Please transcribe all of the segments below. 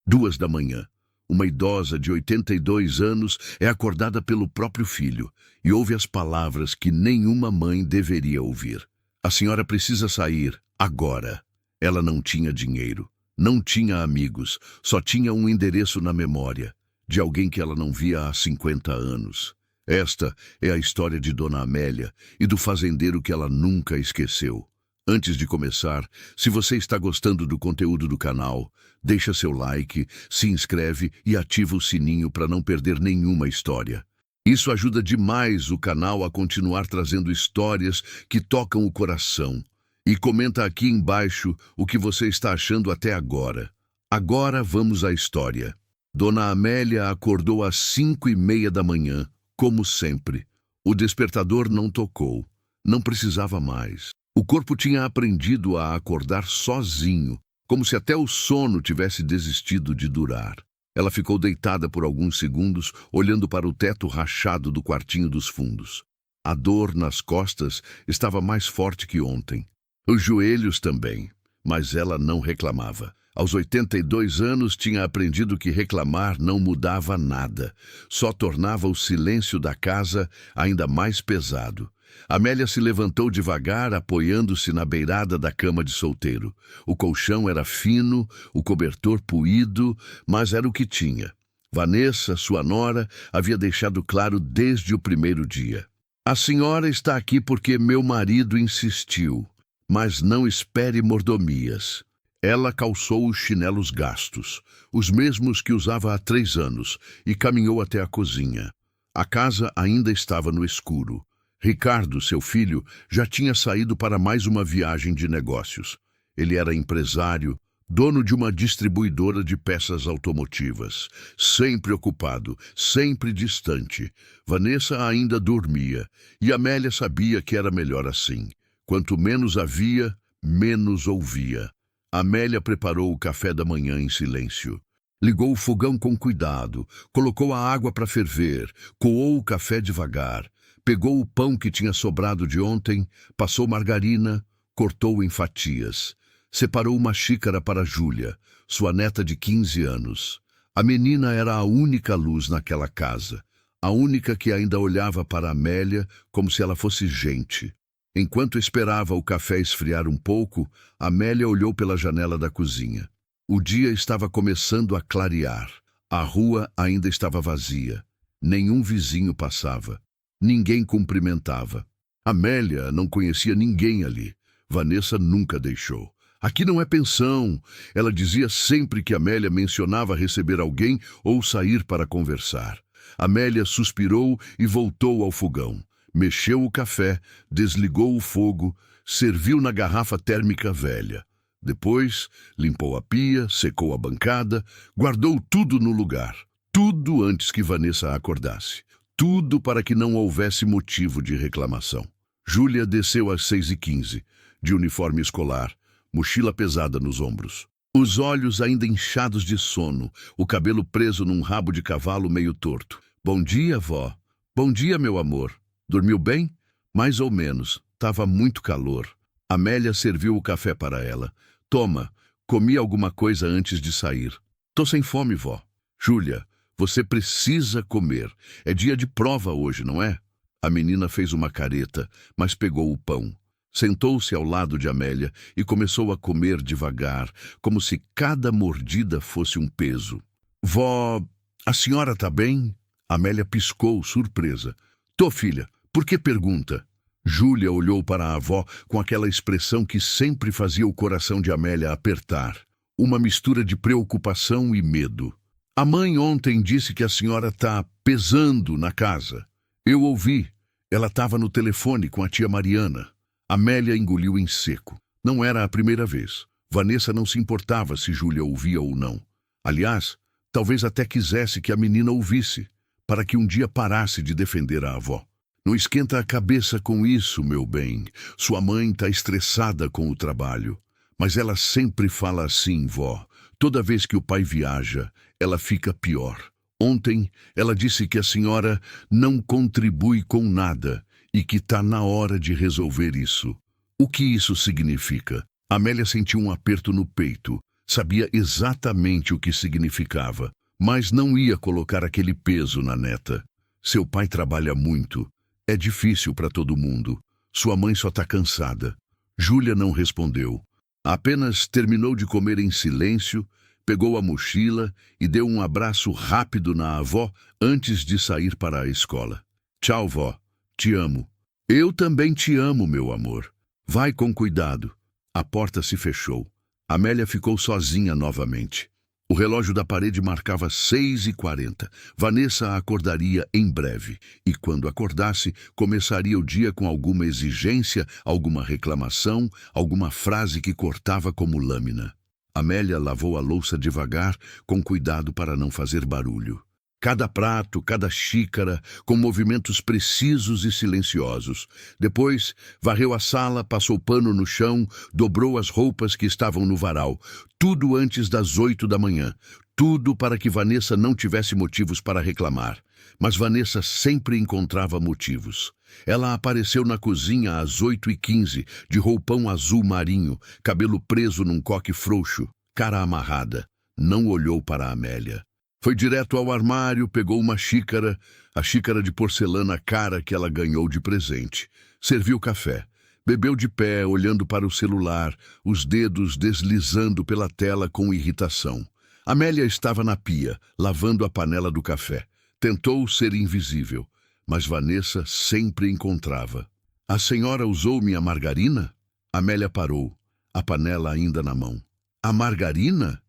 2 da manhã. Uma idosa de 82 anos é acordada pelo próprio filho e ouve as palavras que nenhuma mãe deveria ouvir. A senhora precisa sair, agora. Ela não tinha dinheiro, não tinha amigos, só tinha um endereço na memória, de alguém que ela não via há 50 anos. Esta é a história de Dona Amélia e do fazendeiro que ela nunca esqueceu. Antes de começar, se você está gostando do conteúdo do canal, deixa seu like, se inscreve e ativa o sininho para não perder nenhuma história. Isso ajuda demais o canal a continuar trazendo histórias que tocam o coração. E comenta aqui embaixo o que você está achando até agora. Agora vamos à história. Dona Amélia acordou às 5:30 da manhã, como sempre. O despertador não tocou. Não precisava mais. O corpo tinha aprendido a acordar sozinho, como se até o sono tivesse desistido de durar. Ela ficou deitada por alguns segundos, olhando para o teto rachado do quartinho dos fundos. A dor nas costas estava mais forte que ontem. Os joelhos também, mas ela não reclamava. Aos 82 anos tinha aprendido que reclamar não mudava nada, só tornava o silêncio da casa ainda mais pesado. Amélia se levantou devagar, apoiando-se na beirada da cama de solteiro. O colchão era fino, o cobertor puído, mas era o que tinha. Vanessa, sua nora, havia deixado claro desde o primeiro dia. A senhora está aqui porque meu marido insistiu, mas não espere mordomias. Ela calçou os chinelos gastos, os mesmos que usava há 3 anos, e caminhou até a cozinha. A casa ainda estava no escuro. Ricardo, seu filho, já tinha saído para mais uma viagem de negócios. Ele era empresário, dono de uma distribuidora de peças automotivas. Sempre ocupado, sempre distante. Vanessa ainda dormia, e Amélia sabia que era melhor assim. Quanto menos havia, menos ouvia. Amélia preparou o café da manhã em silêncio. Ligou o fogão com cuidado, colocou a água para ferver, coou o café devagar. Pegou o pão que tinha sobrado de ontem, passou margarina, cortou em fatias. Separou uma xícara para Júlia, sua neta de 15 anos. A menina era a única luz naquela casa, a única que ainda olhava para Amélia como se ela fosse gente. Enquanto esperava o café esfriar um pouco, Amélia olhou pela janela da cozinha. O dia estava começando a clarear. A rua ainda estava vazia. Nenhum vizinho passava. Ninguém cumprimentava. Amélia não conhecia ninguém ali. Vanessa nunca deixou. Aqui não é pensão. Ela dizia sempre que Amélia mencionava receber alguém ou sair para conversar. Amélia suspirou e voltou ao fogão. Mexeu o café, desligou o fogo, serviu na garrafa térmica velha. Depois, limpou a pia, secou a bancada, guardou tudo no lugar. Tudo antes que Vanessa acordasse. Tudo para que não houvesse motivo de reclamação. Júlia desceu às 6:15, de uniforme escolar, mochila pesada nos ombros. Os olhos ainda inchados de sono, o cabelo preso num rabo de cavalo meio torto. Bom dia, vó. Bom dia, meu amor. Dormiu bem? Mais ou menos. Tava muito calor. Amélia serviu o café para ela. Toma, comi alguma coisa antes de sair. Tô sem fome, vó. Júlia, você precisa comer. É dia de prova hoje, não é? A menina fez uma careta, mas pegou o pão. Sentou-se ao lado de Amélia e começou a comer devagar, como se cada mordida fosse um peso. Vó, a senhora tá bem? Amélia piscou, surpresa. Tô, filha. Por que pergunta? Júlia olhou para a avó com aquela expressão que sempre fazia o coração de Amélia apertar. Uma mistura de preocupação e medo. A mãe ontem disse que a senhora tá pesando na casa. Eu ouvi. Ela estava no telefone com a tia Mariana. Amélia engoliu em seco. Não era a primeira vez. Vanessa não se importava se Júlia ouvia ou não. Aliás, talvez até quisesse que a menina ouvisse, para que um dia parasse de defender a avó. Não esquenta a cabeça com isso, meu bem. Sua mãe está estressada com o trabalho. Mas ela sempre fala assim, vó. Toda vez que o pai viaja, ela fica pior. Ontem, ela disse que a senhora não contribui com nada e que está na hora de resolver isso. O que isso significa? Amélia sentiu um aperto no peito. Sabia exatamente o que significava, mas não ia colocar aquele peso na neta. Seu pai trabalha muito. É difícil para todo mundo. Sua mãe só está cansada. Júlia não respondeu. Apenas terminou de comer em silêncio, pegou a mochila e deu um abraço rápido na avó antes de sair para a escola. Tchau, vó. Te amo. Eu também te amo, meu amor. Vai com cuidado. A porta se fechou. Amélia ficou sozinha novamente. O relógio da parede marcava 6h40. Vanessa acordaria em breve. E quando acordasse, começaria o dia com alguma exigência, alguma reclamação, alguma frase que cortava como lâmina. Amélia lavou a louça devagar, com cuidado para não fazer barulho. Cada prato, cada xícara, com movimentos precisos e silenciosos. Depois, varreu a sala, passou pano no chão, dobrou as roupas que estavam no varal. Tudo antes das 8 da manhã. Tudo para que Vanessa não tivesse motivos para reclamar. Mas Vanessa sempre encontrava motivos. Ela apareceu na cozinha às 8h15, de roupão azul marinho, cabelo preso num coque frouxo, cara amarrada. Não olhou para Amélia. Foi direto ao armário, pegou uma xícara, a xícara de porcelana cara que ela ganhou de presente. Serviu café. Bebeu de pé, olhando para o celular, os dedos deslizando pela tela com irritação. Amélia estava na pia, lavando a panela do café. Tentou ser invisível, mas Vanessa sempre encontrava. A senhora usou minha margarina? Amélia parou, a panela ainda na mão. A margarina?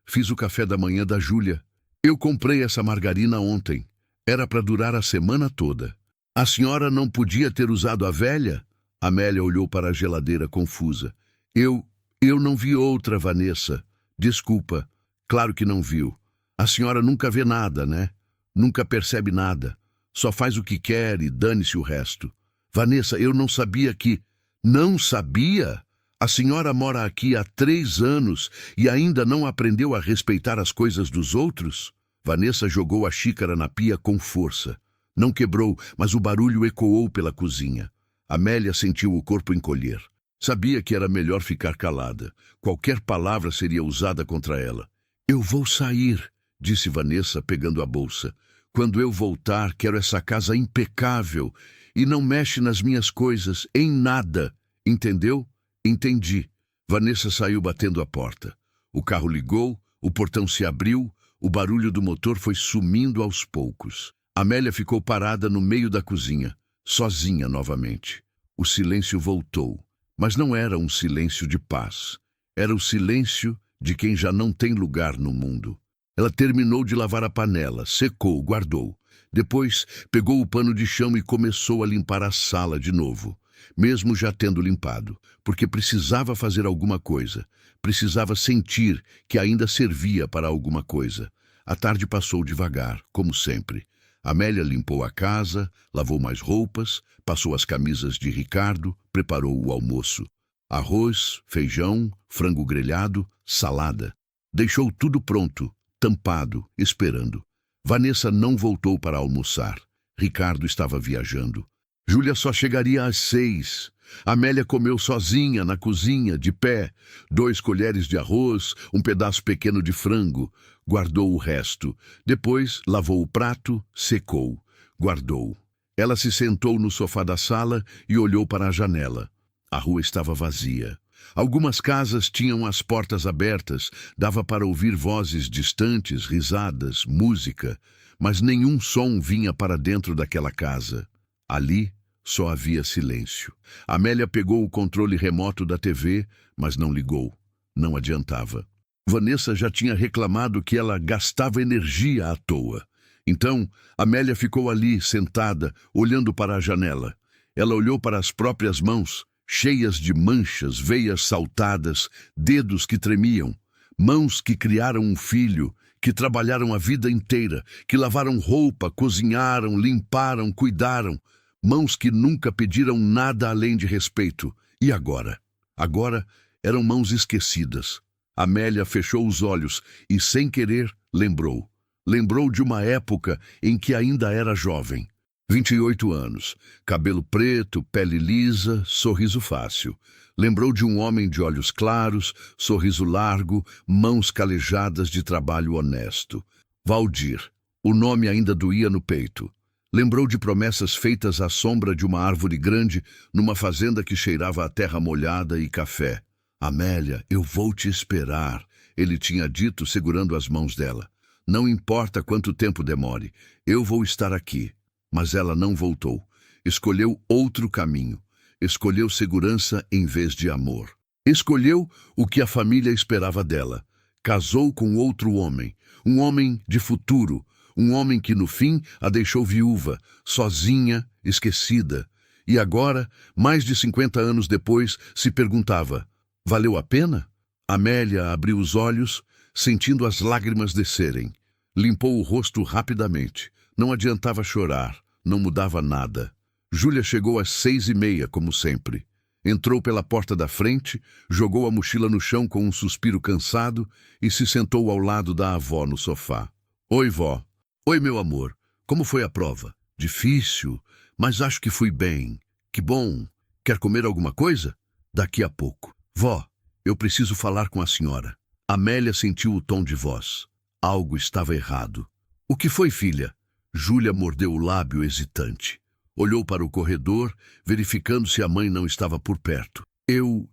Fiz o café da manhã da Júlia. Eu comprei essa margarina ontem. Era para durar a semana toda. A senhora não podia ter usado a velha? Amélia olhou para a geladeira confusa. Eu não vi outra, Vanessa. Desculpa. Claro que não viu. A senhora nunca vê nada, né? Nunca percebe nada. Só faz o que quer e dane-se o resto. Vanessa, eu não sabia que... Não sabia? A senhora mora aqui há 3 anos e ainda não aprendeu a respeitar as coisas dos outros? Vanessa jogou a xícara na pia com força. Não quebrou, mas o barulho ecoou pela cozinha. Amélia sentiu o corpo encolher. Sabia que era melhor ficar calada. Qualquer palavra seria usada contra ela. Eu vou sair, disse Vanessa, pegando a bolsa. Quando eu voltar, quero essa casa impecável e não mexe nas minhas coisas, em nada. Entendeu? Entendi. Vanessa saiu batendo a porta. O carro ligou, o portão se abriu, o barulho do motor foi sumindo aos poucos. Amélia ficou parada no meio da cozinha, sozinha novamente. O silêncio voltou, mas não era um silêncio de paz. Era o silêncio de quem já não tem lugar no mundo. Ela terminou de lavar a panela, secou, guardou. Depois, pegou o pano de chão e começou a limpar a sala de novo. Mesmo já tendo limpado, porque precisava fazer alguma coisa, precisava sentir que ainda servia para alguma coisa. A tarde passou devagar, como sempre. Amélia limpou a casa, lavou mais roupas, passou as camisas de Ricardo, preparou o almoço. Arroz, feijão, frango grelhado, salada. Deixou tudo pronto, tampado, esperando. Vanessa não voltou para almoçar. Ricardo estava viajando. Júlia só chegaria às 6. Amélia comeu sozinha na cozinha, de pé. 2 colheres de arroz, um pedaço pequeno de frango. Guardou o resto. Depois lavou o prato, secou. Guardou. Ela se sentou no sofá da sala e olhou para a janela. A rua estava vazia. Algumas casas tinham as portas abertas, dava para ouvir vozes distantes, risadas, música, mas nenhum som vinha para dentro daquela casa. Ali só havia silêncio. Amélia pegou o controle remoto da TV, mas não ligou. Não adiantava. Vanessa já tinha reclamado que ela gastava energia à toa. Então, Amélia ficou ali, sentada, olhando para a janela. Ela olhou para as próprias mãos, cheias de manchas, veias saltadas, dedos que tremiam. Mãos que criaram um filho, que trabalharam a vida inteira, que lavaram roupa, cozinharam, limparam, cuidaram. Mãos que nunca pediram nada além de respeito. E agora? Agora eram mãos esquecidas. Amélia fechou os olhos e, sem querer, lembrou. Lembrou de uma época em que ainda era jovem. 28 anos, cabelo preto, pele lisa, sorriso fácil. Lembrou de um homem de olhos claros, sorriso largo, mãos calejadas de trabalho honesto. Valdir. O nome ainda doía no peito. Lembrou de promessas feitas à sombra de uma árvore grande, numa fazenda que cheirava a terra molhada e café. Amélia, eu vou te esperar, ele tinha dito, segurando as mãos dela. Não importa quanto tempo demore, eu vou estar aqui. Mas ela não voltou. Escolheu outro caminho. Escolheu segurança em vez de amor. Escolheu o que a família esperava dela. Casou com outro homem, um homem de futuro, um homem que no fim a deixou viúva, sozinha, esquecida. E agora, mais de 50 anos depois, se perguntava: valeu a pena? Amélia abriu os olhos, sentindo as lágrimas descerem. Limpou o rosto rapidamente. Não adiantava chorar, não mudava nada. Júlia chegou às 6h30, como sempre. Entrou pela porta da frente, jogou a mochila no chão com um suspiro cansado e se sentou ao lado da avó no sofá. Oi, vó. Oi, meu amor. Como foi a prova? Difícil, mas acho que fui bem. Que bom. Quer comer alguma coisa? Daqui a pouco. Vó, eu preciso falar com a senhora. Amélia sentiu o tom de voz. Algo estava errado. O que foi, filha? Júlia mordeu o lábio hesitante. Olhou para o corredor, verificando se a mãe não estava por perto. Eu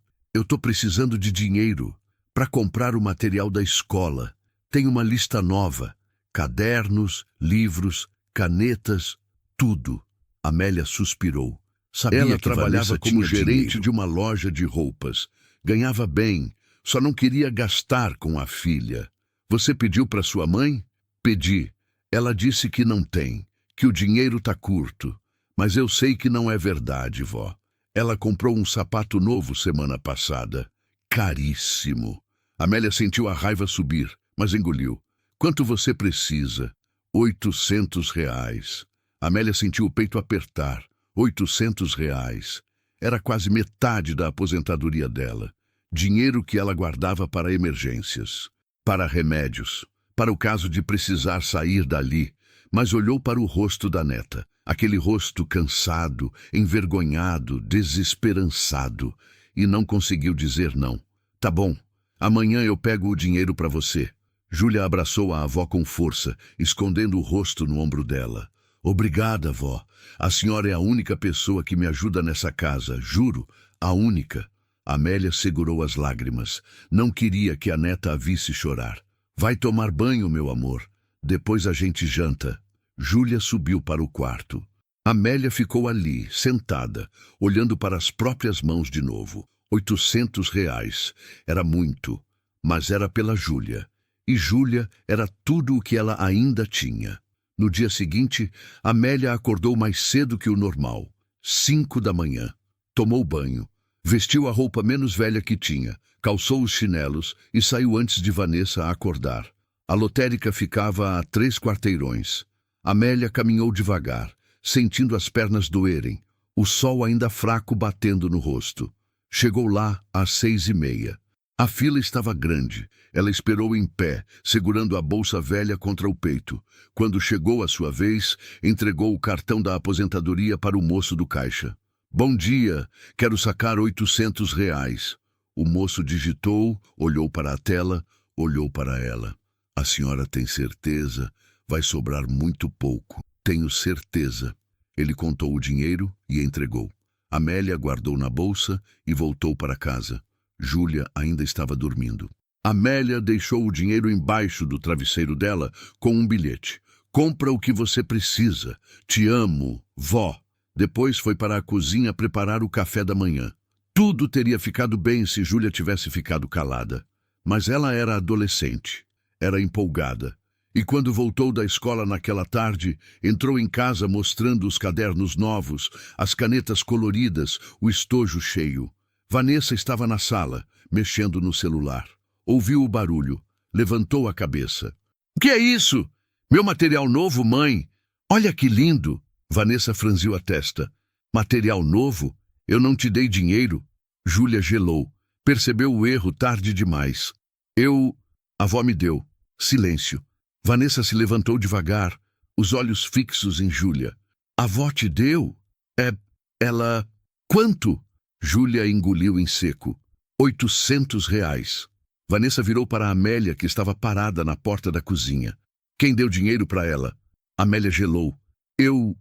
tô precisando de dinheiro para comprar o material da escola. Tem uma lista nova. Cadernos, livros, canetas, tudo. Amélia suspirou. Sabia Ela que trabalhava Vanessa como tinha gerente dinheiro. de uma loja de roupas. Ganhava bem, só não queria gastar com a filha. Você pediu para sua mãe? Pedi. Ela disse que não tem, que o dinheiro tá curto. Mas eu sei que não é verdade, vó. Ela comprou um sapato novo semana passada. Caríssimo. Amélia sentiu a raiva subir, mas engoliu. Quanto você precisa? R$ 800. Amélia sentiu o peito apertar. R$ 800. Era quase metade da aposentadoria dela. Dinheiro que ela guardava para emergências, para remédios, para o caso de precisar sair dali. Mas olhou para o rosto da neta. Aquele rosto cansado, envergonhado, desesperançado. E não conseguiu dizer não. Tá bom, amanhã eu pego o dinheiro para você. Júlia abraçou a avó com força, escondendo o rosto no ombro dela. Obrigada, vó. A senhora é a única pessoa que me ajuda nessa casa, juro, a única. Amélia segurou as lágrimas. Não queria que a neta a visse chorar. Vai tomar banho, meu amor. Depois a gente janta. Júlia subiu para o quarto. Amélia ficou ali, sentada, olhando para as próprias mãos de novo. R$ 800. Era muito, mas era pela Júlia. E Júlia era tudo o que ela ainda tinha. No dia seguinte, Amélia acordou mais cedo que o normal. 5 da manhã. Tomou banho. Vestiu a roupa menos velha que tinha, calçou os chinelos e saiu antes de Vanessa acordar. A lotérica ficava a 3 quarteirões. Amélia caminhou devagar, sentindo as pernas doerem, o sol ainda fraco batendo no rosto. Chegou lá às 6h30. A fila estava grande. Ela esperou em pé, segurando a bolsa velha contra o peito. Quando chegou a sua vez, entregou o cartão da aposentadoria para o moço do caixa. Bom dia, quero sacar R$ 800. O moço digitou, olhou para a tela, olhou para ela. A senhora tem certeza? Vai sobrar muito pouco. Tenho certeza. Ele contou o dinheiro e entregou. Amélia guardou na bolsa e voltou para casa. Júlia ainda estava dormindo. Amélia deixou o dinheiro embaixo do travesseiro dela com um bilhete. Compra o que você precisa. Te amo, vó. Depois foi para a cozinha preparar o café da manhã. Tudo teria ficado bem se Júlia tivesse ficado calada. Mas ela era adolescente. Era empolgada. E quando voltou da escola naquela tarde, entrou em casa mostrando os cadernos novos, as canetas coloridas, o estojo cheio. Vanessa estava na sala, mexendo no celular. Ouviu o barulho. Levantou a cabeça. O que é isso? Meu material novo, mãe? Olha que lindo! Vanessa franziu a testa. Material novo? Eu não te dei dinheiro. Júlia gelou. Percebeu o erro tarde demais. A avó me deu. Silêncio. Vanessa se levantou devagar, os olhos fixos em Júlia. A avó te deu? É, ela... Quanto? Júlia engoliu em seco. R$ 800. Vanessa virou para Amélia, que estava parada na porta da cozinha. Quem deu dinheiro para ela? Amélia gelou. Eu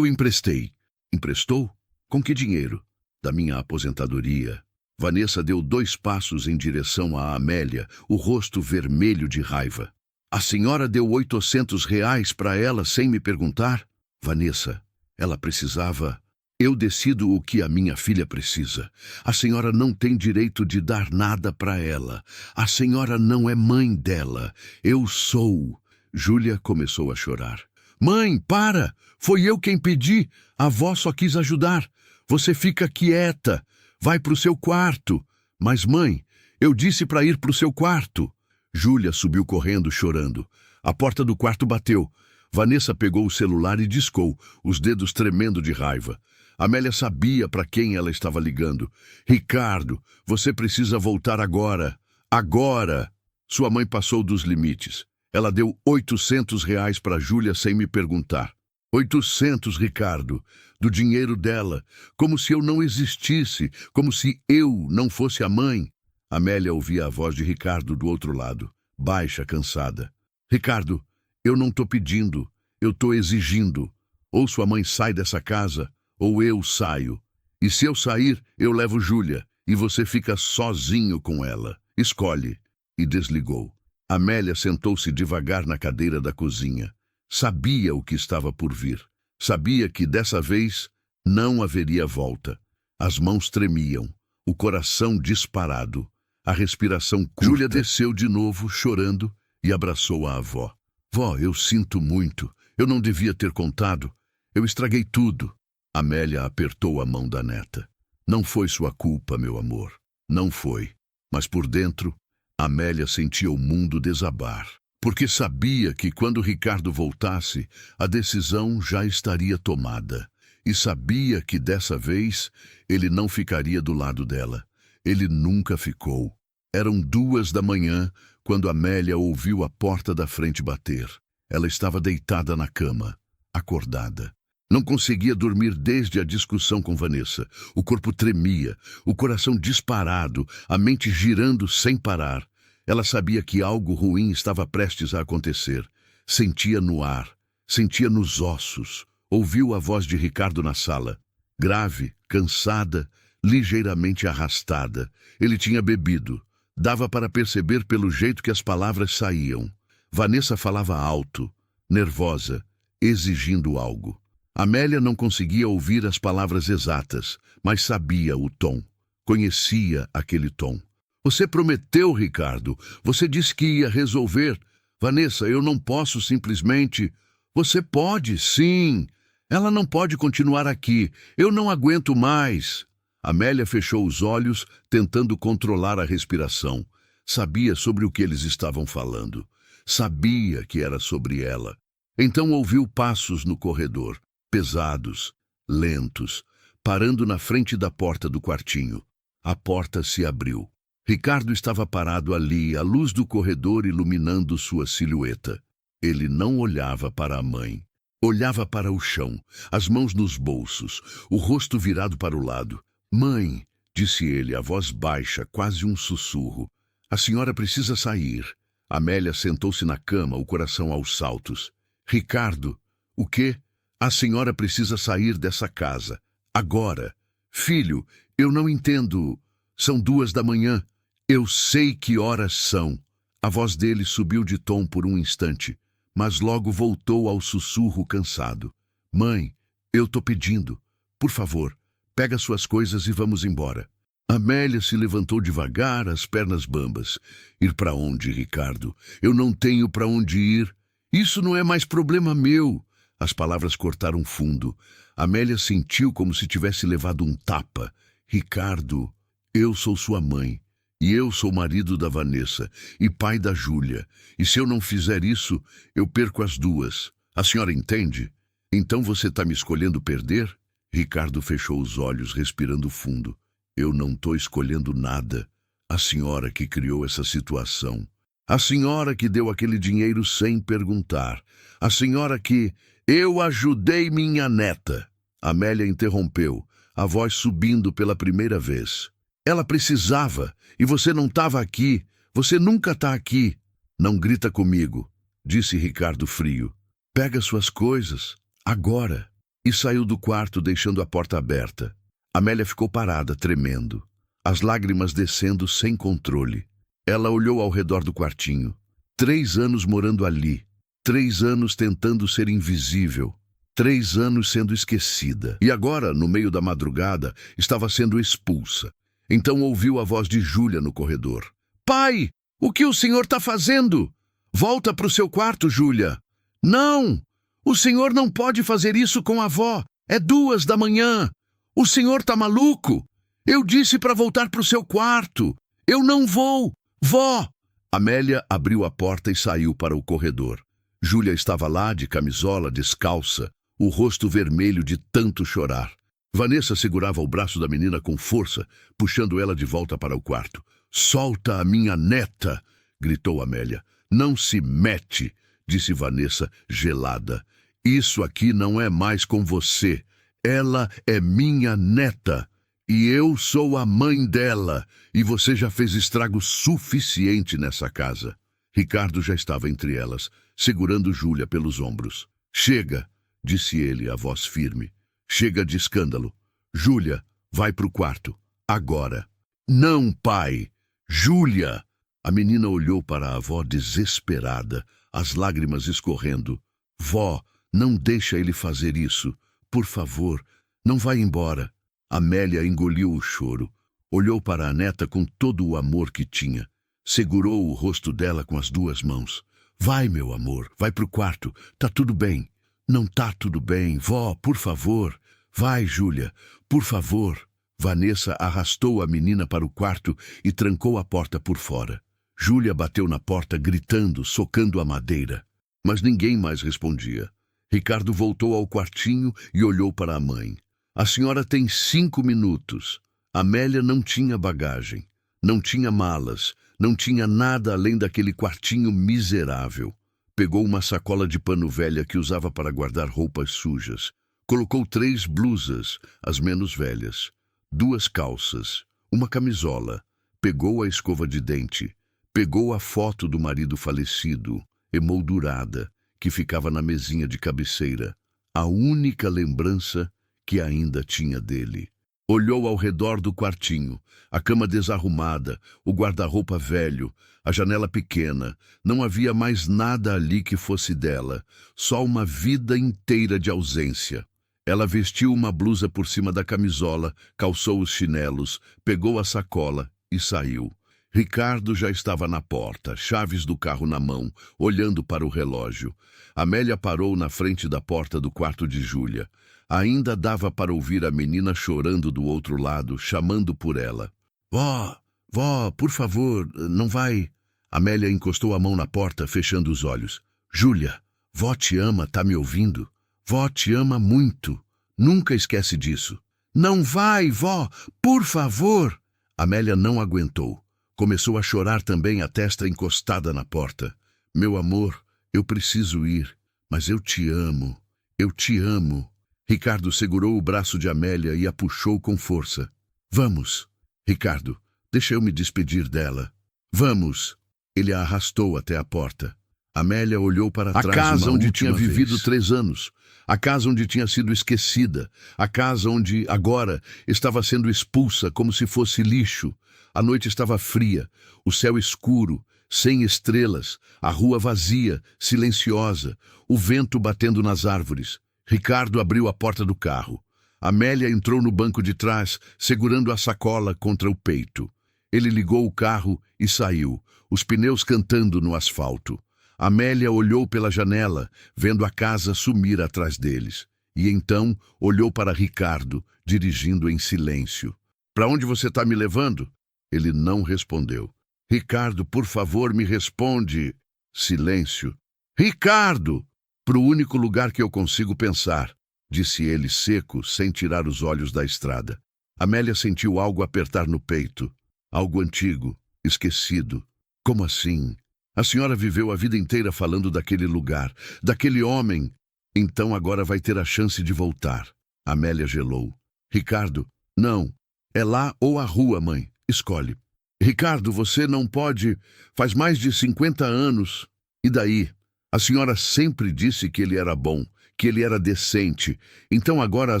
emprestei. Emprestou? Com que dinheiro? Da minha aposentadoria. Vanessa deu 2 passos em direção a Amélia, o rosto vermelho de raiva. A senhora deu R$ 800 para ela sem me perguntar? Vanessa, ela precisava... Eu decido o que a minha filha precisa. A senhora não tem direito de dar nada para ela. A senhora não é mãe dela. Eu sou. Júlia começou a chorar. Mãe, para! Foi eu quem pedi. A avó só quis ajudar. Você fica quieta. Vai para o seu quarto. Mas, mãe, eu disse para ir para o seu quarto. Júlia subiu correndo, chorando. A porta do quarto bateu. Vanessa pegou o celular e discou, os dedos tremendo de raiva. Amélia sabia para quem ela estava ligando. Ricardo, você precisa voltar agora. Agora! Sua mãe passou dos limites. Ela deu R$ 800 para Júlia sem me perguntar. 800, Ricardo, do dinheiro dela, como se eu não existisse, como se eu não fosse a mãe. Amélia ouvia a voz de Ricardo do outro lado, baixa, cansada. Ricardo, eu não estou pedindo, eu estou exigindo. Ou sua mãe sai dessa casa, ou eu saio. E se eu sair, eu levo Júlia, e você fica sozinho com ela. Escolhe. E desligou. Amélia sentou-se devagar na cadeira da cozinha. Sabia o que estava por vir. Sabia que dessa vez não haveria volta. As mãos tremiam, o coração disparado, a respiração curta. Júlia desceu de novo, chorando, e abraçou a avó. Vó, eu sinto muito. Eu não devia ter contado. Eu estraguei tudo. Amélia apertou a mão da neta. Não foi sua culpa, meu amor. Não foi. Mas por dentro, Amélia sentia o mundo desabar. Porque sabia que quando Ricardo voltasse, a decisão já estaria tomada. E sabia que dessa vez ele não ficaria do lado dela. Ele nunca ficou. Eram 2 da manhã quando Amélia ouviu a porta da frente bater. Ela estava deitada na cama, acordada. Não conseguia dormir desde a discussão com Vanessa. O corpo tremia, o coração disparado, a mente girando sem parar. Ela sabia que algo ruim estava prestes a acontecer. Sentia no ar, sentia nos ossos. Ouviu a voz de Ricardo na sala. Grave, cansada, ligeiramente arrastada. Ele tinha bebido. Dava para perceber pelo jeito que as palavras saíam. Vanessa falava alto, nervosa, exigindo algo. Amélia não conseguia ouvir as palavras exatas, mas sabia o tom. Conhecia aquele tom. Você prometeu, Ricardo. Você disse que ia resolver. Vanessa, eu não posso simplesmente... Você pode, sim. Ela não pode continuar aqui. Eu não aguento mais. Amélia fechou os olhos, tentando controlar a respiração. Sabia sobre o que eles estavam falando. Sabia que era sobre ela. Então ouviu passos no corredor. Pesados, lentos, parando na frente da porta do quartinho. A porta se abriu. Ricardo estava parado ali, a luz do corredor iluminando sua silhueta. Ele não olhava para a mãe. Olhava para o chão, as mãos nos bolsos, o rosto virado para o lado. Mãe, disse ele, a voz baixa, quase um sussurro. A senhora precisa sair. Amélia sentou-se na cama, o coração aos saltos. Ricardo, o quê? A senhora precisa sair dessa casa. Agora. Filho, eu não entendo. São 2 da manhã. Eu sei que horas são. A voz dele subiu de tom por um instante, mas logo voltou ao sussurro cansado. Mãe, eu tô pedindo. Por favor, pega suas coisas e vamos embora. Amélia se levantou devagar, as pernas bambas. Ir para onde, Ricardo? Eu não tenho para onde ir. Isso não é mais problema meu. As palavras cortaram fundo. Amélia sentiu como se tivesse levado um tapa. Ricardo, eu sou sua mãe. E eu sou marido da Vanessa e pai da Júlia. E se eu não fizer isso, eu perco as 2. A senhora entende? Então você está me escolhendo perder? Ricardo fechou os olhos, respirando fundo. Eu não estou escolhendo nada. A senhora que criou essa situação. A senhora que deu aquele dinheiro sem perguntar. A senhora que... Eu ajudei minha neta. Amélia interrompeu, a voz subindo pela primeira vez. Ela precisava, e você não estava aqui. Você nunca está aqui. Não grita comigo, disse Ricardo frio. Pega suas coisas, agora. E saiu do quarto, deixando a porta aberta. Amélia ficou parada, tremendo, as lágrimas descendo sem controle. Ela olhou ao redor do quartinho. 3 anos morando ali. 3 anos tentando ser invisível. 3 anos sendo esquecida. E agora, no meio da madrugada, estava sendo expulsa. Então ouviu a voz de Júlia no corredor. Pai, o que o senhor está fazendo? Volta para o seu quarto, Júlia. Não! O senhor não pode fazer isso com a avó. É 2 da manhã. O senhor está maluco? Eu disse para voltar para o seu quarto. Eu não vou. Vó! Amélia abriu a porta e saiu para o corredor. Júlia estava lá, de camisola, descalça, o rosto vermelho de tanto chorar. Vanessa segurava o braço da menina com força, puxando ela de volta para o quarto. Solta a minha neta! Gritou Amélia. Não se mete, disse Vanessa, gelada. Isso aqui não é mais com você. Ela é minha neta. E eu sou a mãe dela, e você já fez estrago suficiente nessa casa. Ricardo já estava entre elas, segurando Júlia pelos ombros. Chega, disse ele, a voz firme. Chega de escândalo. Júlia, vai pro quarto. Agora. Não, pai. Júlia! A menina olhou para a avó desesperada, as lágrimas escorrendo. Vó, não deixa ele fazer isso. Por favor, não vai embora. Amélia engoliu o choro, olhou para a neta com todo o amor que tinha. Segurou o rosto dela com as 2 mãos. Vai, meu amor, vai pro quarto. Tá tudo bem. Não tá tudo bem. Vó, por favor. Vai, Júlia, por favor. Vanessa arrastou a menina para o quarto e trancou a porta por fora. Júlia bateu na porta, gritando, socando a madeira. Mas ninguém mais respondia. Ricardo voltou ao quartinho e olhou para a mãe. A senhora tem 5 minutos. Amélia não tinha bagagem, não tinha malas, não tinha nada além daquele quartinho miserável. Pegou uma sacola de pano velha que usava para guardar roupas sujas. Colocou 3 blusas, as menos velhas, 2 calças, uma camisola. Pegou a escova de dente. Pegou a foto do marido falecido, emoldurada, que ficava na mesinha de cabeceira. A única lembrança que ainda tinha dele. Olhou ao redor do quartinho, a cama desarrumada, o guarda-roupa velho, a janela pequena. Não havia mais nada ali que fosse dela, só uma vida inteira de ausência. Ela vestiu uma blusa por cima da camisola, calçou os chinelos, pegou a sacola e saiu. Ricardo já estava na porta, chaves do carro na mão, olhando para o relógio. Amélia parou na frente da porta do quarto de Júlia. Ainda dava para ouvir a menina chorando do outro lado, chamando por ela. Vó, vó, por favor, não vai... Amélia encostou a mão na porta, fechando os olhos. Júlia, vó te ama, tá me ouvindo? Vó te ama muito. Nunca esquece disso. Não vai, vó, por favor. Amélia não aguentou. Começou a chorar também, a testa encostada na porta. Meu amor, eu preciso ir, mas eu te amo. Eu te amo. Ricardo segurou o braço de Amélia e a puxou com força. Vamos. Ricardo, deixa eu me despedir dela. Vamos. Ele a arrastou até a porta. Amélia olhou para trás. A casa onde tinha vivido 3 anos. A casa onde tinha sido esquecida. A casa onde, agora, estava sendo expulsa como se fosse lixo. A noite estava fria, o céu escuro, sem estrelas, a rua vazia, silenciosa, o vento batendo nas árvores. Ricardo abriu a porta do carro. Amélia entrou no banco de trás, segurando a sacola contra o peito. Ele ligou o carro e saiu, os pneus cantando no asfalto. Amélia olhou pela janela, vendo a casa sumir atrás deles. E então olhou para Ricardo, dirigindo em silêncio. Para onde você está me levando? Ele não respondeu. Ricardo, por favor, me responde. Silêncio. Ricardo! Para o único lugar que eu consigo pensar, disse ele seco, sem tirar os olhos da estrada. Amélia sentiu algo apertar no peito. Algo antigo, esquecido. Como assim? A senhora viveu a vida inteira falando daquele lugar, daquele homem. Então agora vai ter a chance de voltar. Amélia gelou. Ricardo, não. É lá ou a rua, mãe. Escolhe. Ricardo, você não pode. Faz mais de 50 anos. E daí? A senhora sempre disse que ele era bom, que ele era decente. Então agora a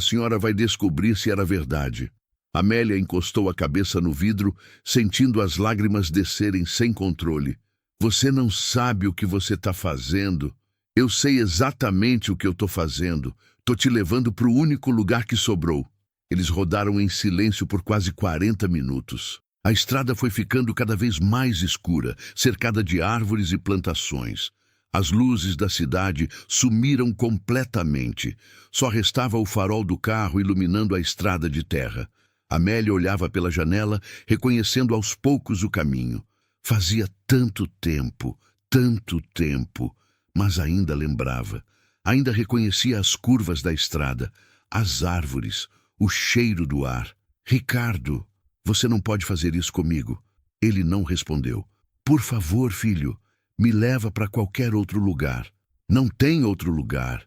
senhora vai descobrir se era verdade. Amélia encostou a cabeça no vidro, sentindo as lágrimas descerem sem controle. Você não sabe o que você está fazendo. Eu sei exatamente o que eu estou fazendo. Estou te levando para o único lugar que sobrou. Eles rodaram em silêncio por quase 40 minutos. A estrada foi ficando cada vez mais escura, cercada de árvores e plantações. As luzes da cidade sumiram completamente. Só restava o farol do carro iluminando a estrada de terra. Amélia olhava pela janela, reconhecendo aos poucos o caminho. Fazia tanto tempo, mas ainda lembrava. Ainda reconhecia as curvas da estrada, as árvores, o cheiro do ar. Ricardo, você não pode fazer isso comigo. Ele não respondeu. Por favor, filho, me leva para qualquer outro lugar. Não tem outro lugar.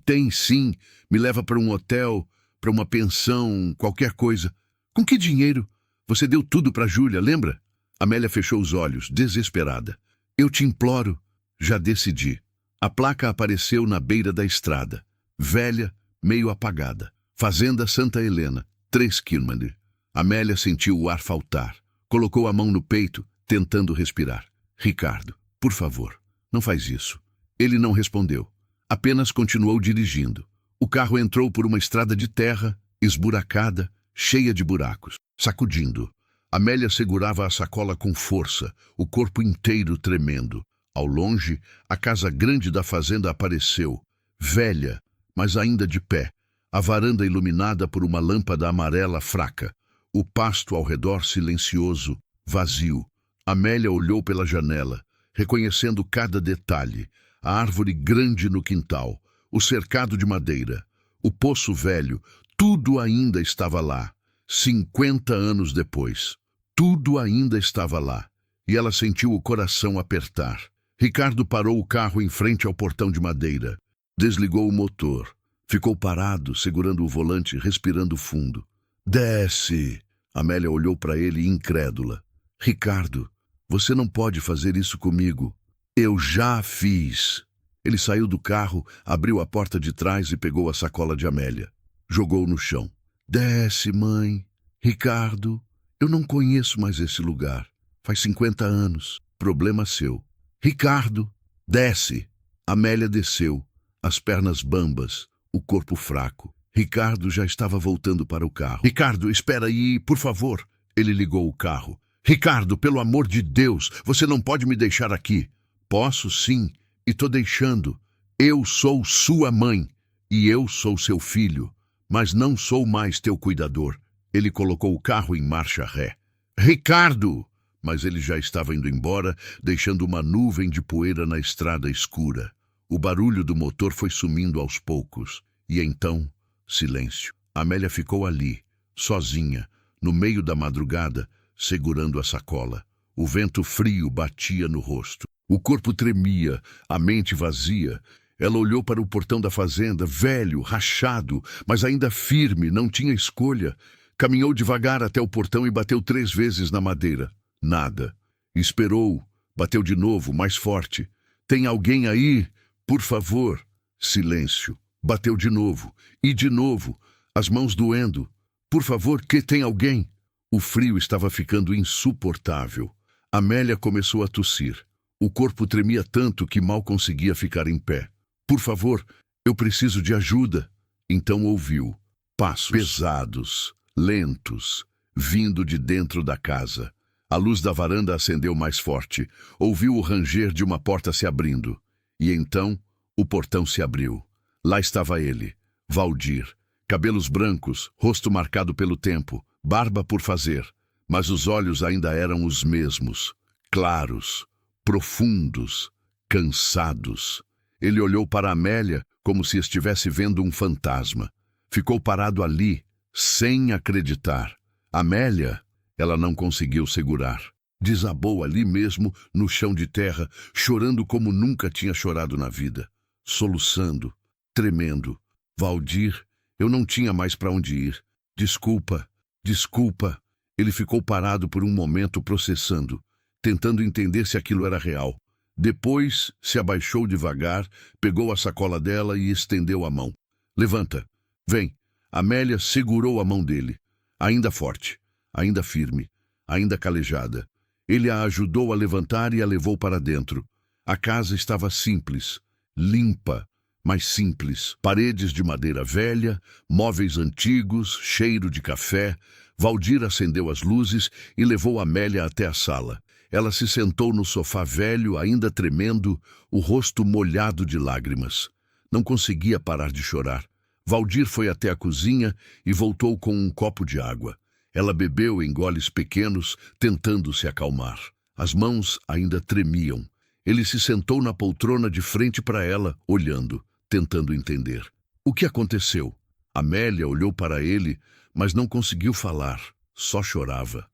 Tem sim. Me leva para um hotel, para uma pensão, qualquer coisa. Com que dinheiro? Você deu tudo para Júlia, lembra? Amélia fechou os olhos, desesperada. Eu te imploro. Já decidi. A placa apareceu na beira da estrada. Velha, meio apagada. Fazenda Santa Helena, 3 km. Amélia sentiu o ar faltar. Colocou a mão no peito, tentando respirar. Ricardo, por favor, não faz isso. Ele não respondeu. Apenas continuou dirigindo. O carro entrou por uma estrada de terra, esburacada, cheia de buracos, sacudindo. Amélia segurava a sacola com força, o corpo inteiro tremendo. Ao longe, a casa grande da fazenda apareceu, velha, mas ainda de pé. A varanda iluminada por uma lâmpada amarela fraca. O pasto ao redor silencioso, vazio. Amélia olhou pela janela, reconhecendo cada detalhe. A árvore grande no quintal, o cercado de madeira, o poço velho, tudo ainda estava lá. 50 anos depois, tudo ainda estava lá. E ela sentiu o coração apertar. Ricardo parou o carro em frente ao portão de madeira. Desligou o motor. Ficou parado, segurando o volante, respirando fundo. Desce! Amélia olhou para ele incrédula. Ricardo, você não pode fazer isso comigo. Eu já fiz. Ele saiu do carro, abriu a porta de trás e pegou a sacola de Amélia. Jogou no chão. Desce, mãe. Ricardo, eu não conheço mais esse lugar. Faz 50 anos. Problema seu. Ricardo, desce. Amélia desceu, as pernas bambas, o corpo fraco. Ricardo já estava voltando para o carro. Ricardo, espera aí, por favor. Ele ligou o carro. Ricardo, pelo amor de Deus, você não pode me deixar aqui. Posso sim, e tô deixando. Eu sou sua mãe, e eu sou seu filho, mas não sou mais teu cuidador. Ele colocou o carro em marcha ré. Ricardo! Mas ele já estava indo embora, deixando uma nuvem de poeira na estrada escura. O barulho do motor foi sumindo aos poucos. E então, silêncio. Amélia ficou ali, sozinha, no meio da madrugada, segurando a sacola. O vento frio batia no rosto. O corpo tremia, a mente vazia. Ela olhou para o portão da fazenda, velho, rachado, mas ainda firme, não tinha escolha. Caminhou devagar até o portão e bateu 3 vezes na madeira. Nada. Esperou. Bateu de novo, mais forte. Tem alguém aí? Por favor. Silêncio. Bateu de novo. E de novo. As mãos doendo. Por favor, que tem alguém? O frio estava ficando insuportável. Amélia começou a tossir. O corpo tremia tanto que mal conseguia ficar em pé. Por favor, eu preciso de ajuda. Então ouviu. Passos pesados, lentos, vindo de dentro da casa. A luz da varanda acendeu mais forte. Ouviu o ranger de uma porta se abrindo. E então, o portão se abriu. Lá estava ele, Valdir. Cabelos brancos, rosto marcado pelo tempo, barba por fazer. Mas os olhos ainda eram os mesmos. Claros, profundos, cansados. Ele olhou para Amélia como se estivesse vendo um fantasma. Ficou parado ali, sem acreditar. Amélia... Ela não conseguiu segurar. Desabou ali mesmo, no chão de terra, chorando como nunca tinha chorado na vida. Soluçando, tremendo. Valdir, eu não tinha mais para onde ir. Desculpa, desculpa. Ele ficou parado por um momento processando, tentando entender se aquilo era real. Depois se abaixou devagar, pegou a sacola dela e estendeu a mão. Levanta, vem. Amélia segurou a mão dele, ainda forte, ainda firme, ainda calejada. Ele a ajudou a levantar e a levou para dentro. A casa estava simples, limpa, mas simples. Paredes de madeira velha, móveis antigos, cheiro de café. Valdir acendeu as luzes e levou Amélia até a sala. Ela se sentou no sofá velho, ainda tremendo, o rosto molhado de lágrimas. Não conseguia parar de chorar. Valdir foi até a cozinha e voltou com um copo de água. Ela bebeu em goles pequenos, tentando se acalmar. As mãos ainda tremiam. Ele se sentou na poltrona de frente para ela, olhando, tentando entender. O que aconteceu? Amélia olhou para ele, mas não conseguiu falar. Só chorava.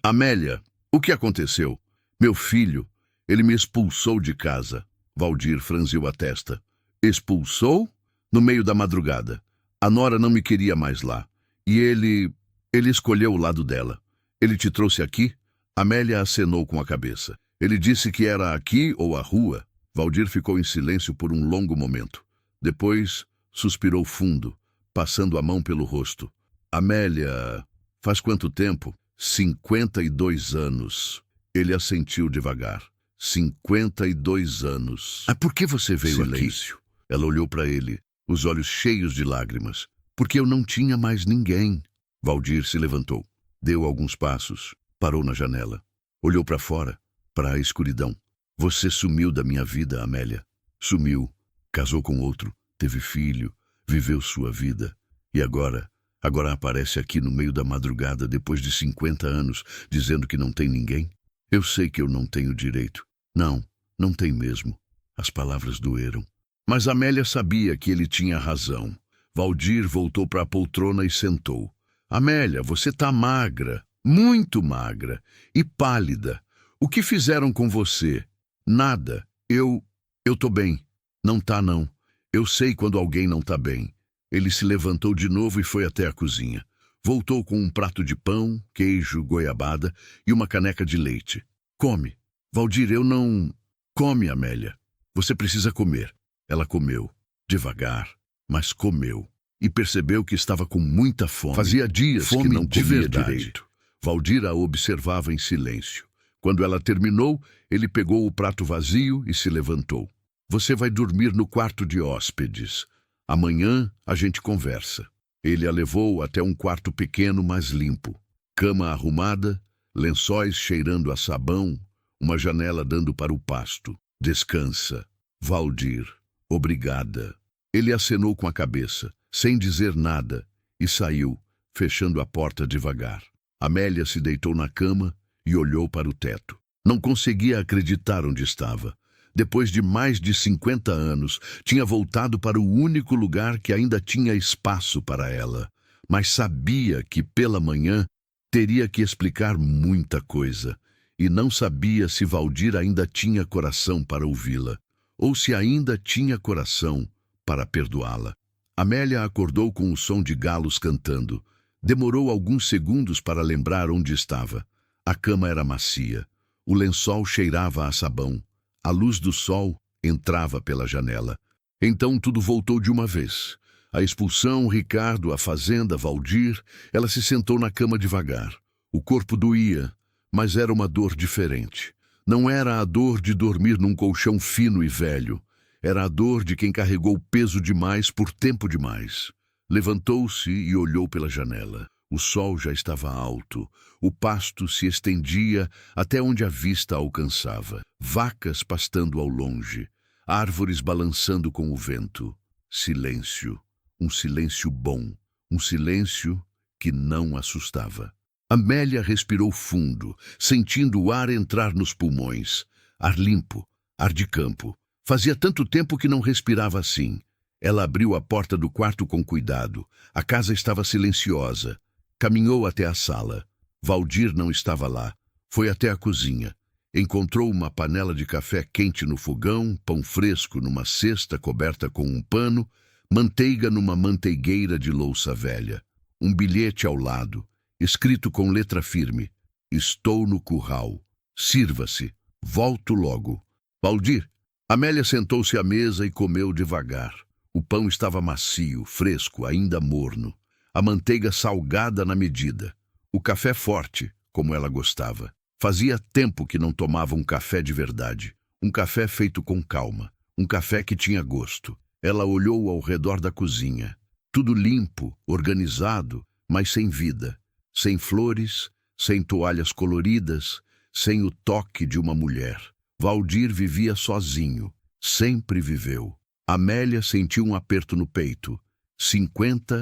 Amélia, o que aconteceu? Meu filho, ele me expulsou de casa. Valdir franziu a testa. Expulsou? No meio da madrugada. A nora não me queria mais lá. E ele escolheu o lado dela. Ele te trouxe aqui? Amélia acenou com a cabeça. Ele disse que era aqui ou a rua. Valdir ficou em silêncio por um longo momento. Depois, suspirou fundo, passando a mão pelo rosto. Amélia, faz quanto tempo? 52 anos. Ele assentiu devagar. 52 anos. Por que você veio aqui? Ela olhou para ele, os olhos cheios de lágrimas. Porque eu não tinha mais ninguém. Valdir se levantou, deu alguns passos, parou na janela. Olhou para fora, para a escuridão. Você sumiu da minha vida, Amélia. Sumiu. Casou com outro, teve filho, viveu sua vida. E agora aparece aqui no meio da madrugada, depois de 50 anos, dizendo que não tem ninguém? Eu sei que eu não tenho direito. Não tem mesmo. As palavras doeram. Mas Amélia sabia que ele tinha razão. Valdir voltou para a poltrona e sentou. Amélia, você tá magra, muito magra e pálida. O que fizeram com você? Nada. Eu tô bem. Não tá, não. Eu sei quando alguém não tá bem. Ele se levantou de novo e foi até a cozinha. Voltou com um prato de pão, queijo, goiabada e uma caneca de leite. Come. Valdir, eu não... Come, Amélia. Você precisa comer. Ela comeu. Devagar, mas comeu. E percebeu que estava com muita fome. Fazia dias que não comia direito. Valdir a observava em silêncio. Quando ela terminou, ele pegou o prato vazio e se levantou. Você vai dormir no quarto de hóspedes. Amanhã a gente conversa. Ele a levou até um quarto pequeno, mas limpo. Cama arrumada, lençóis cheirando a sabão, uma janela dando para o pasto. Descansa. Valdir, obrigada. Ele acenou com a cabeça, sem dizer nada, e saiu, fechando a porta devagar. Amélia se deitou na cama e olhou para o teto. Não conseguia acreditar onde estava. Depois de mais de 50 anos, tinha voltado para o único lugar que ainda tinha espaço para ela. Mas sabia que pela manhã teria que explicar muita coisa. E não sabia se Valdir ainda tinha coração para ouvi-la, ou se ainda tinha coração para perdoá-la. Amélia acordou com o som de galos cantando. Demorou alguns segundos para lembrar onde estava. A cama era macia. O lençol cheirava a sabão. A luz do sol entrava pela janela. Então tudo voltou de uma vez. A expulsão, Ricardo, a fazenda, Valdir. Ela se sentou na cama devagar. O corpo doía, mas era uma dor diferente. Não era a dor de dormir num colchão fino e velho. Era a dor de quem carregou peso demais por tempo demais. Levantou-se e olhou pela janela. O sol já estava alto. O pasto se estendia até onde a vista alcançava. Vacas pastando ao longe. Árvores balançando com o vento. Silêncio. Um silêncio bom. Um silêncio que não assustava. Amélia respirou fundo, sentindo o ar entrar nos pulmões. Ar limpo. Ar de campo. Fazia tanto tempo que não respirava assim. Ela abriu a porta do quarto com cuidado. A casa estava silenciosa. Caminhou até a sala. Valdir não estava lá. Foi até a cozinha. Encontrou uma panela de café quente no fogão, pão fresco numa cesta coberta com um pano, manteiga numa manteigueira de louça velha. Um bilhete ao lado, escrito com letra firme: "Estou no curral. Sirva-se. Volto logo." Valdir. Amélia sentou-se à mesa e comeu devagar. O pão estava macio, fresco, ainda morno. A manteiga salgada na medida. O café forte, como ela gostava. Fazia tempo que não tomava um café de verdade. Um café feito com calma. Um café que tinha gosto. Ela olhou ao redor da cozinha. Tudo limpo, organizado, mas sem vida. Sem flores, sem toalhas coloridas, sem o toque de uma mulher. Valdir vivia sozinho. Sempre viveu. Amélia sentiu um aperto no peito.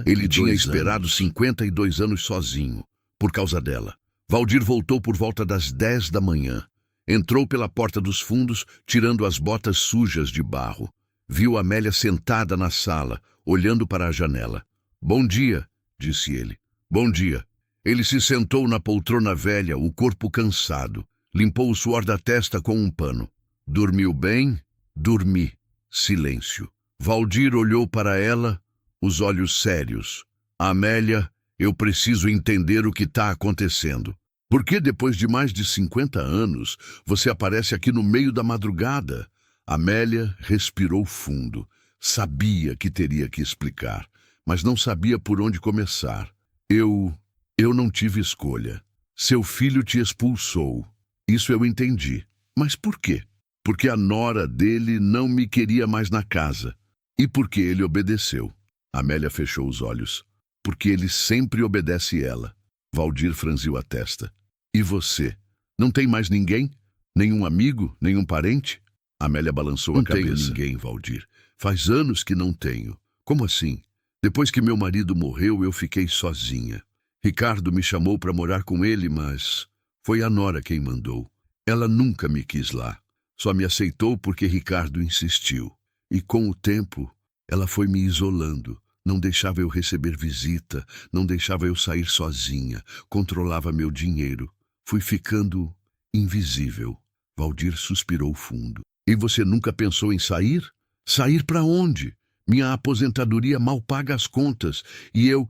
Ele tinha esperado 52 anos sozinho, por causa dela. Valdir voltou por volta das 10 da manhã. Entrou pela porta dos fundos, tirando as botas sujas de barro. Viu Amélia sentada na sala, olhando para a janela. "Bom dia", disse ele. "Bom dia." Ele se sentou na poltrona velha, o corpo cansado. Limpou o suor da testa com um pano. "Dormiu bem?" "Dormi." Silêncio. Valdir olhou para ela, os olhos sérios. "Amélia, eu preciso entender o que está acontecendo. Por que depois de mais de 50 anos, você aparece aqui no meio da madrugada?" Amélia respirou fundo. Sabia que teria que explicar, mas não sabia por onde começar. Eu não tive escolha. Seu filho te expulsou. Isso eu entendi. Mas por quê? Porque a nora dele não me queria mais na casa. E porque ele obedeceu." Amélia fechou os olhos. "Porque ele sempre obedece ela." Valdir franziu a testa. "E você? Não tem mais ninguém? Nenhum amigo? Nenhum parente?" Amélia balançou a cabeça. "Não tenho ninguém, Valdir. Faz anos que não tenho." "Como assim?" "Depois que meu marido morreu, eu fiquei sozinha. Ricardo me chamou para morar com ele, mas foi a nora quem mandou. Ela nunca me quis lá. Só me aceitou porque Ricardo insistiu. E com o tempo, ela foi me isolando. Não deixava eu receber visita, não deixava eu sair sozinha, controlava meu dinheiro. Fui ficando invisível." Valdir suspirou fundo. "E você nunca pensou em sair? Sair para onde? Minha aposentadoria mal paga as contas e eu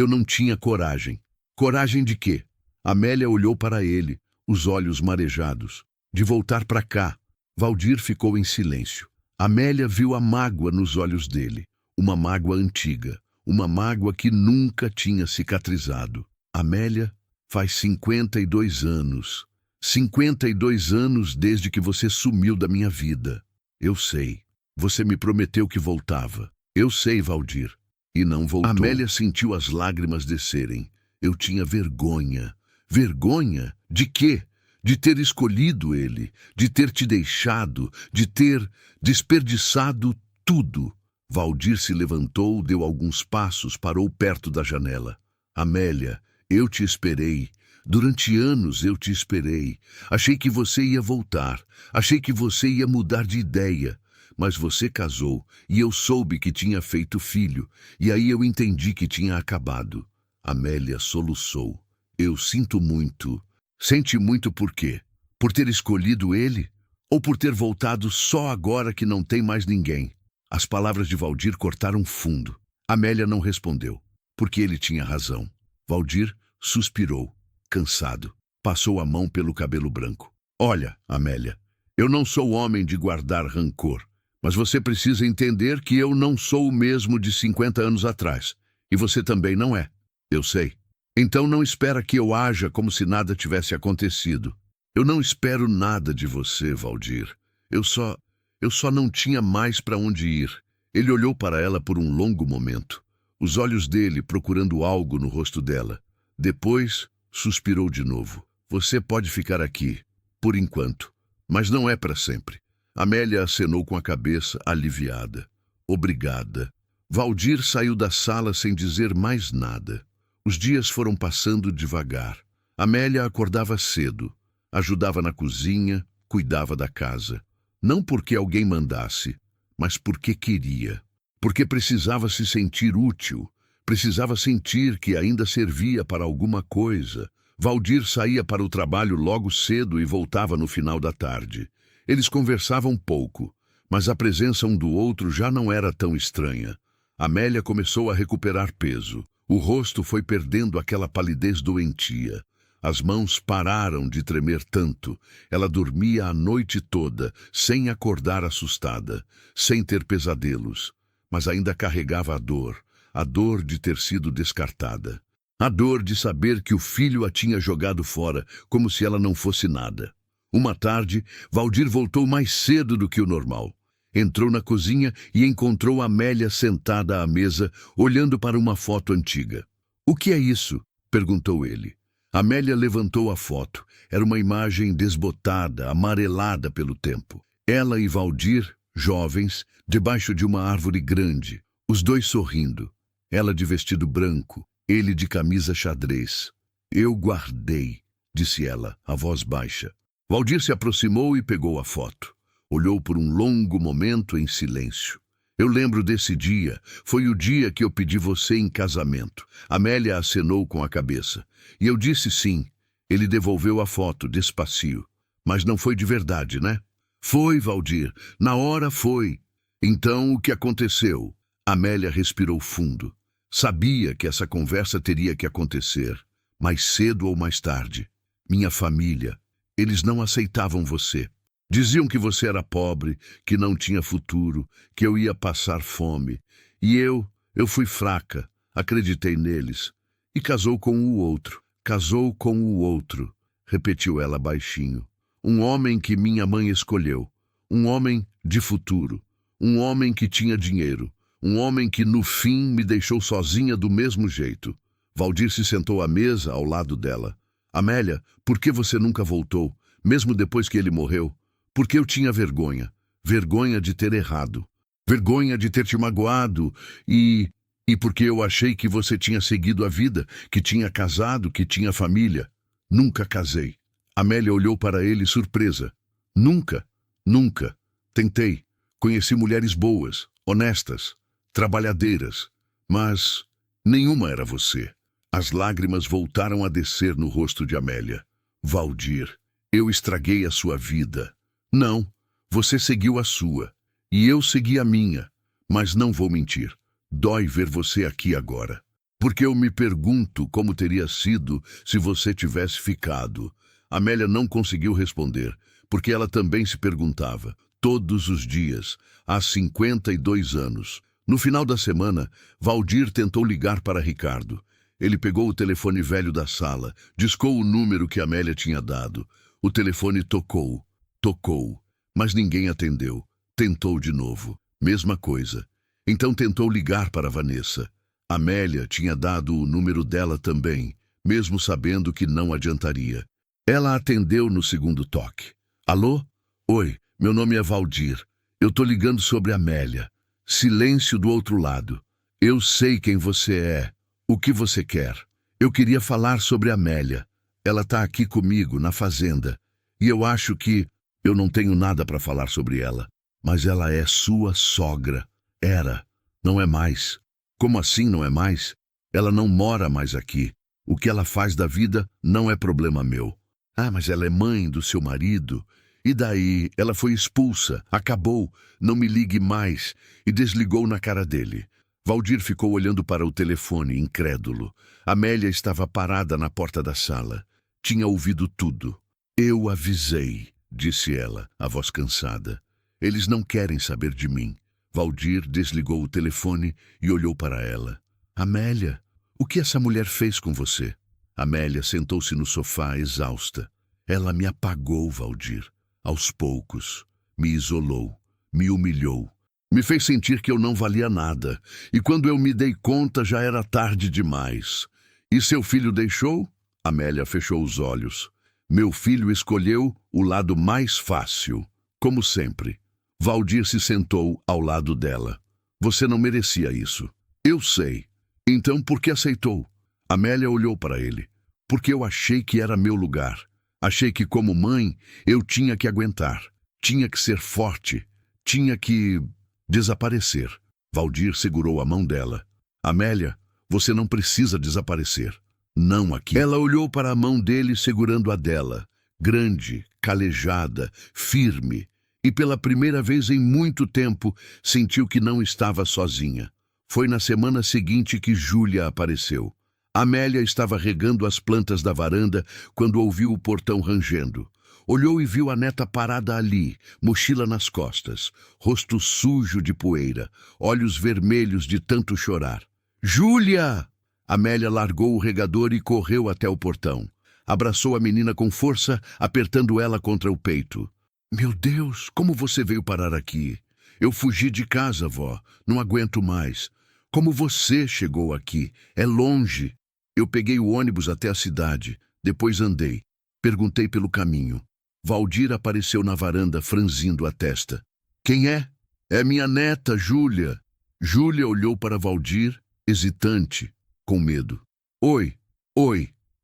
não tinha coragem." "Coragem de quê?" Amélia olhou para ele, os olhos marejados. "De voltar para cá." Valdir ficou em silêncio. Amélia viu a mágoa nos olhos dele. Uma mágoa antiga. Uma mágoa que nunca tinha cicatrizado. "Amélia, faz 52 anos. 52 anos desde que você sumiu da minha vida." "Eu sei. Você me prometeu que voltava." "Eu sei, Valdir." "E não voltou." Amélia sentiu as lágrimas descerem. "Eu tinha vergonha." "Vergonha? De quê? De ter escolhido ele, de ter te deixado, de ter desperdiçado tudo." Valdir se levantou, deu alguns passos, parou perto da janela. "Amélia, eu te esperei. Durante anos eu te esperei. Achei que você ia voltar. Achei que você ia mudar de ideia. Mas você casou e eu soube que tinha feito filho. E aí eu entendi que tinha acabado." Amélia soluçou. "Eu sinto muito." "Sente muito por quê? Por ter escolhido ele? Ou por ter voltado só agora que não tem mais ninguém?" As palavras de Valdir cortaram fundo. Amélia não respondeu, porque ele tinha razão. Valdir suspirou, cansado. Passou a mão pelo cabelo branco. "Olha, Amélia, eu não sou homem de guardar rancor, mas você precisa entender que eu não sou o mesmo de 50 anos atrás. E você também não é. Eu sei. Então não espera que eu haja como se nada tivesse acontecido. Eu não espero nada de você, Valdir. Eu só não tinha mais para onde ir." Ele olhou para ela por um longo momento, os olhos dele procurando algo no rosto dela. Depois, suspirou de novo. "Você pode ficar aqui, por enquanto, mas não é para sempre." Amélia acenou com a cabeça, aliviada. "Obrigada." Valdir saiu da sala sem dizer mais nada. Os dias foram passando devagar. Amélia acordava cedo, ajudava na cozinha, cuidava da casa. Não porque alguém mandasse, mas porque queria. Porque precisava se sentir útil, precisava sentir que ainda servia para alguma coisa, Valdir saía para o trabalho logo cedo e voltava no final da tarde. Eles conversavam pouco, mas a presença um do outro já não era tão estranha. Amélia começou a recuperar peso. O rosto foi perdendo aquela palidez doentia. As mãos pararam de tremer tanto. Ela dormia a noite toda, sem acordar assustada, sem ter pesadelos. Mas ainda carregava a dor de ter sido descartada. A dor de saber que o filho a tinha jogado fora, como se ela não fosse nada. Uma tarde, Valdir voltou mais cedo do que o normal. Entrou na cozinha e encontrou Amélia sentada à mesa, olhando para uma foto antiga. "O que é isso?" perguntou ele. Amélia levantou a foto. Era uma imagem desbotada, amarelada pelo tempo. Ela e Valdir, jovens, debaixo de uma árvore grande, os dois sorrindo. Ela de vestido branco, ele de camisa xadrez. "Eu guardei", disse ela, a voz baixa. Valdir se aproximou e pegou a foto. Olhou por um longo momento em silêncio. "Eu lembro desse dia. Foi o dia que eu pedi você em casamento." Amélia acenou com a cabeça. "E eu disse sim." Ele devolveu a foto, despacio. "Mas não foi de verdade, né?" "Foi, Valdir. Na hora foi." "Então, o que aconteceu?" Amélia respirou fundo. Sabia que essa conversa teria que acontecer, mais cedo ou mais tarde. "Minha família. Eles não aceitavam você. Diziam que você era pobre, que não tinha futuro, que eu ia passar fome. E eu fui fraca, acreditei neles. E casou com o outro. Casou com o outro", repetiu ela baixinho. "Um homem que minha mãe escolheu. Um homem de futuro. Um homem que tinha dinheiro. Um homem que, no fim, me deixou sozinha do mesmo jeito." Valdir se sentou à mesa ao lado dela. "Amélia, por que você nunca voltou, mesmo depois que ele morreu?" "Porque eu tinha vergonha. Vergonha de ter errado. Vergonha de ter te magoado. E porque eu achei que você tinha seguido a vida, que tinha casado, que tinha família." "Nunca casei." Amélia olhou para ele surpresa. "Nunca? Nunca. Tentei. Conheci mulheres boas, honestas, trabalhadeiras. Mas nenhuma era você." As lágrimas voltaram a descer no rosto de Amélia. "Valdir, eu estraguei a sua vida." "Não, você seguiu a sua. E eu segui a minha. Mas não vou mentir. Dói ver você aqui agora. Porque eu me pergunto como teria sido se você tivesse ficado." Amélia não conseguiu responder, porque ela também se perguntava. Todos os dias, há 52 anos. No final da semana, Valdir tentou ligar para Ricardo. Ele pegou o telefone velho da sala, discou o número que Amélia tinha dado. O telefone tocou, mas ninguém atendeu. Tentou de novo, mesma coisa. Então tentou ligar para Vanessa. Amélia tinha dado o número dela também, mesmo sabendo que não adiantaria. Ela atendeu no segundo toque. "Alô? Oi, meu nome é Valdir. Eu tô ligando sobre Amélia." Silêncio do outro lado. "Eu sei quem você é. O que você quer?" "Eu queria falar sobre Amélia. Ela tá aqui comigo, na fazenda. E eu acho que eu não tenho nada para falar sobre ela. Mas ela é sua sogra. Era. Não é mais." "Como assim não é mais?" "Ela não mora mais aqui. O que ela faz da vida não é problema meu." "Ah, mas ela é mãe do seu marido. E daí? Ela foi expulsa. Acabou. Não me ligue mais." E desligou na cara dele. Valdir ficou olhando para o telefone, incrédulo. Amélia estava parada na porta da sala. Tinha ouvido tudo. "Eu avisei", disse ela, a voz cansada. "Eles não querem saber de mim." Valdir desligou o telefone e olhou para ela. "Amélia, o que essa mulher fez com você?" Amélia sentou-se no sofá, exausta. "Ela me apagou, Valdir. Aos poucos. Me isolou. Me humilhou. Me fez sentir que eu não valia nada. E quando eu me dei conta, já era tarde demais." "E seu filho deixou?" Amélia fechou os olhos. "Meu filho escolheu o lado mais fácil, como sempre." Valdir se sentou ao lado dela. "Você não merecia isso." "Eu sei. Então por que aceitou?" Amélia olhou para ele. "Porque eu achei que era meu lugar. Achei que, como mãe, eu tinha que aguentar. Tinha que ser forte. Tinha que desaparecer." Valdir segurou a mão dela. "Amélia, você não precisa desaparecer. Não aqui. Ela olhou para a mão dele segurando a dela, grande, calejada, firme, e pela primeira vez em muito tempo sentiu que não estava sozinha. Foi na semana seguinte que Júlia apareceu. Amélia estava regando as plantas da varanda quando ouviu o portão rangendo. Olhou e viu a neta parada ali, mochila nas costas, rosto sujo de poeira, olhos vermelhos de tanto chorar. Júlia! Amélia largou o regador e correu até o portão. Abraçou a menina com força, apertando ela contra o peito. Meu Deus, como você veio parar aqui? Eu fugi de casa, vó. Não aguento mais. Como você chegou aqui? É longe. Eu peguei o ônibus até a cidade. Depois andei. Perguntei pelo caminho. Valdir apareceu na varanda, franzindo a testa. Quem é? É minha neta, Júlia. Júlia olhou para Valdir, hesitante, com medo. Oi,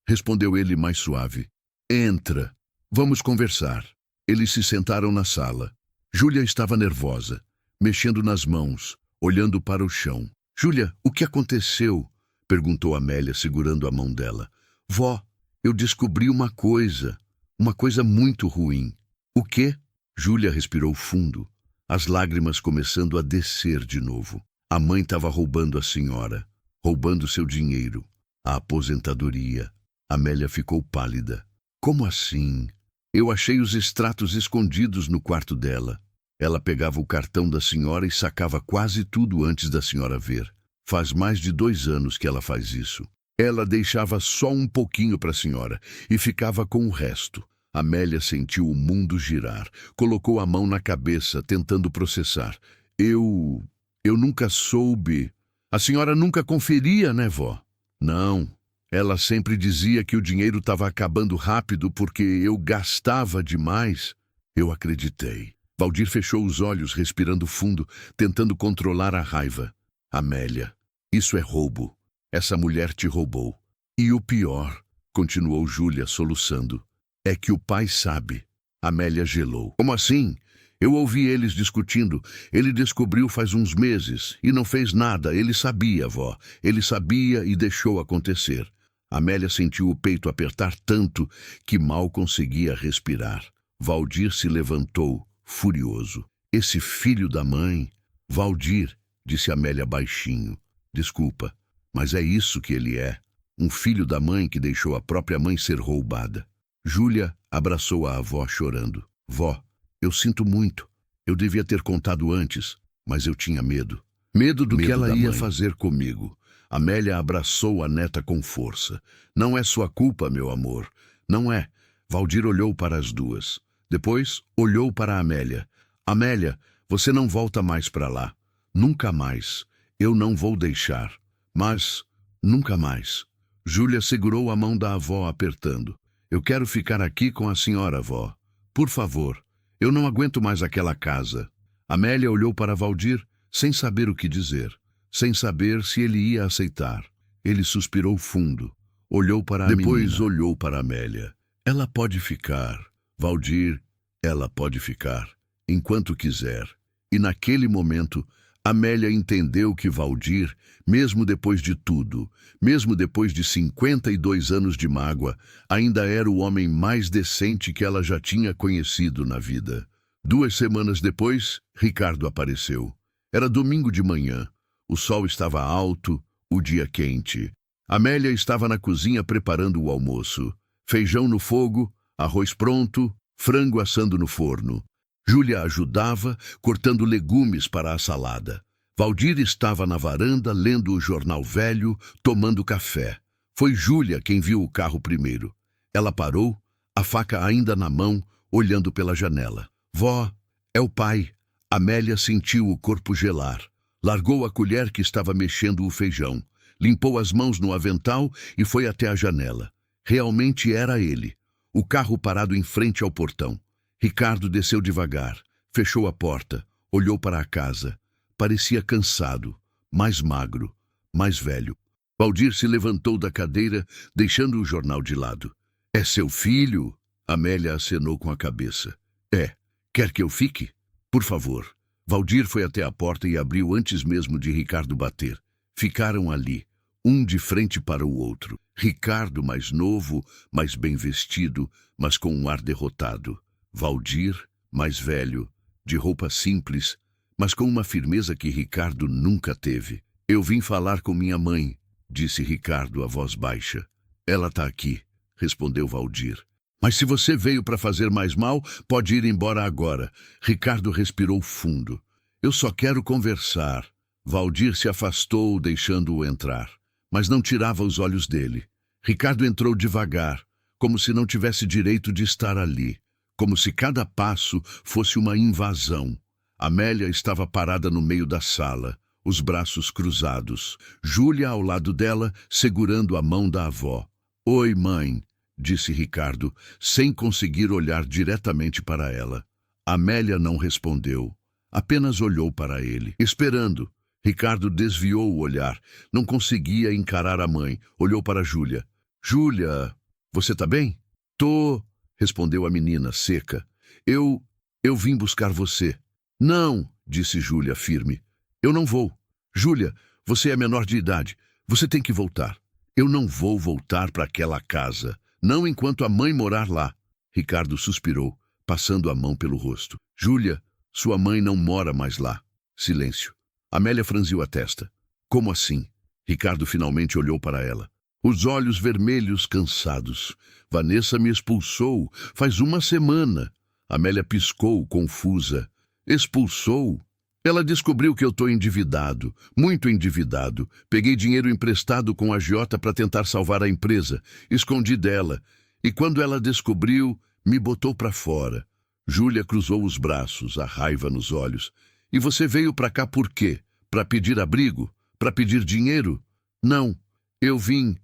respondeu ele mais suave. Entra. Vamos conversar. Eles se sentaram na sala. Júlia estava nervosa, mexendo nas mãos, olhando para o chão. Júlia, o que aconteceu? Perguntou Amélia, segurando a mão dela. Vó, eu descobri uma coisa muito ruim. O quê? Júlia respirou fundo, as lágrimas começando a descer de novo. A mãe estava roubando a senhora, roubando seu dinheiro, a aposentadoria. Amélia ficou pálida. Como assim? Eu achei os extratos escondidos no quarto dela. Ela pegava o cartão da senhora e sacava quase tudo antes da senhora ver. Faz mais de 2 anos que ela faz isso. Ela deixava só um pouquinho para a senhora e ficava com o resto. Amélia sentiu o mundo girar. Colocou a mão na cabeça, tentando processar. Eu nunca soube. A senhora nunca conferia, né, vó? Não. Ela sempre dizia que o dinheiro estava acabando rápido porque eu gastava demais. Eu acreditei. Valdir fechou os olhos, respirando fundo, tentando controlar a raiva. Amélia, isso é roubo. Essa mulher te roubou. E o pior, continuou Júlia soluçando, é que o pai sabe. Amélia gelou. Como assim? Eu ouvi eles discutindo. Ele descobriu faz uns meses e não fez nada. Ele sabia, vó. Ele sabia e deixou acontecer. Amélia sentiu o peito apertar tanto que mal conseguia respirar. Valdir se levantou, furioso. Esse filho da mãe... Valdir, disse Amélia baixinho. Desculpa, mas é isso que ele é. Um filho da mãe que deixou a própria mãe ser roubada. Júlia abraçou a avó chorando. Vó, eu sinto muito. Eu devia ter contado antes, mas eu tinha medo. Medo do que ela ia fazer comigo. Amélia abraçou a neta com força. Não é sua culpa, meu amor. Não é. Valdir olhou para as duas. Depois, olhou para a Amélia. Amélia, você não volta mais para lá. Nunca mais. Eu não vou deixar. Mas, nunca mais. Júlia segurou a mão da avó apertando. Eu quero ficar aqui com a senhora, avó. Por favor. Eu não aguento mais aquela casa. Amélia olhou para Valdir, sem saber o que dizer. Sem saber se ele ia aceitar. Ele suspirou fundo. Olhou para a menina. Depois olhou para Amélia. Ela pode ficar. Valdir, ela pode ficar. Enquanto quiser. E naquele momento, Amélia entendeu que Valdir, mesmo depois de tudo, mesmo depois de 52 anos de mágoa, ainda era o homem mais decente que ela já tinha conhecido na vida. 2 semanas depois, Ricardo apareceu. Era domingo de manhã. O sol estava alto, o dia quente. Amélia estava na cozinha preparando o almoço. Feijão no fogo, arroz pronto, frango assando no forno. Júlia ajudava, cortando legumes para a salada. Valdir estava na varanda, lendo o jornal velho, tomando café. Foi Júlia quem viu o carro primeiro. Ela parou, a faca ainda na mão, olhando pela janela. Vó, é o pai. Amélia sentiu o corpo gelar. Largou a colher que estava mexendo o feijão. Limpou as mãos no avental e foi até a janela. Realmente era ele. O carro parado em frente ao portão. Ricardo desceu devagar, fechou a porta, olhou para a casa. Parecia cansado, mais magro, mais velho. Valdir se levantou da cadeira, deixando o jornal de lado. É seu filho? Amélia acenou com a cabeça. É. Quer que eu fique? Por favor. Valdir foi até a porta e abriu antes mesmo de Ricardo bater. Ficaram ali, um de frente para o outro. Ricardo, mais novo, mais bem vestido, mas com um ar derrotado. Valdir, mais velho, de roupa simples, mas com uma firmeza que Ricardo nunca teve. Eu vim falar com minha mãe, disse Ricardo a voz baixa. Ela está aqui, respondeu Valdir. Mas se você veio para fazer mais mal, pode ir embora agora. Ricardo respirou fundo. Eu só quero conversar. Valdir se afastou, deixando-o entrar, mas não tirava os olhos dele. Ricardo entrou devagar, como se não tivesse direito de estar ali, como se cada passo fosse uma invasão. Amélia estava parada no meio da sala, os braços cruzados. Júlia ao lado dela, segurando a mão da avó. Oi, mãe, disse Ricardo, sem conseguir olhar diretamente para ela. Amélia não respondeu, apenas olhou para ele, esperando. Ricardo desviou o olhar, não conseguia encarar a mãe. Olhou para Júlia. Júlia, você tá bem? Tô, respondeu a menina, seca. Eu vim buscar você. Não, disse Júlia, firme. Eu não vou. Júlia, você é menor de idade. Você tem que voltar. Eu não vou voltar para aquela casa. Não enquanto a mãe morar lá. Ricardo suspirou, passando a mão pelo rosto. Júlia, sua mãe não mora mais lá. Silêncio. Amélia franziu a testa. Como assim? Ricardo finalmente olhou para ela. Os olhos vermelhos, cansados. Vanessa me expulsou faz uma semana. Amélia piscou, confusa. Expulsou? Ela descobriu que eu estou endividado, muito endividado. Peguei dinheiro emprestado com a agiota para tentar salvar a empresa. Escondi dela. E quando ela descobriu, me botou para fora. Júlia cruzou os braços, a raiva nos olhos. E você veio para cá por quê? Para pedir abrigo? Para pedir dinheiro? Não. Eu vim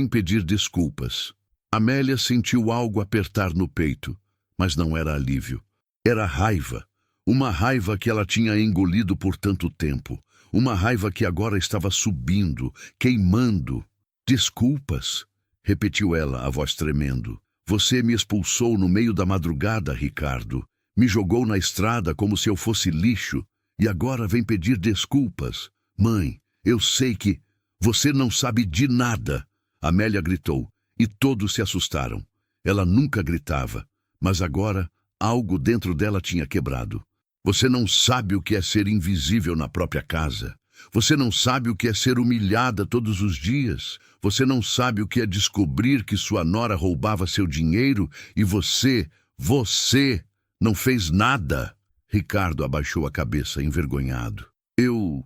pedir desculpas. Amélia sentiu algo apertar no peito, mas não era alívio. Era raiva. Uma raiva que ela tinha engolido por tanto tempo. Uma raiva que agora estava subindo, queimando. Desculpas, repetiu ela, a voz tremendo. Você me expulsou no meio da madrugada, Ricardo. Me jogou na estrada como se eu fosse lixo. E agora vem pedir desculpas. Mãe, eu sei que... Você não sabe de nada. Amélia gritou, e todos se assustaram. Ela nunca gritava, mas agora algo dentro dela tinha quebrado. Você não sabe o que é ser invisível na própria casa. Você não sabe o que é ser humilhada todos os dias. Você não sabe o que é descobrir que sua nora roubava seu dinheiro e você não fez nada. Ricardo abaixou a cabeça, envergonhado. Eu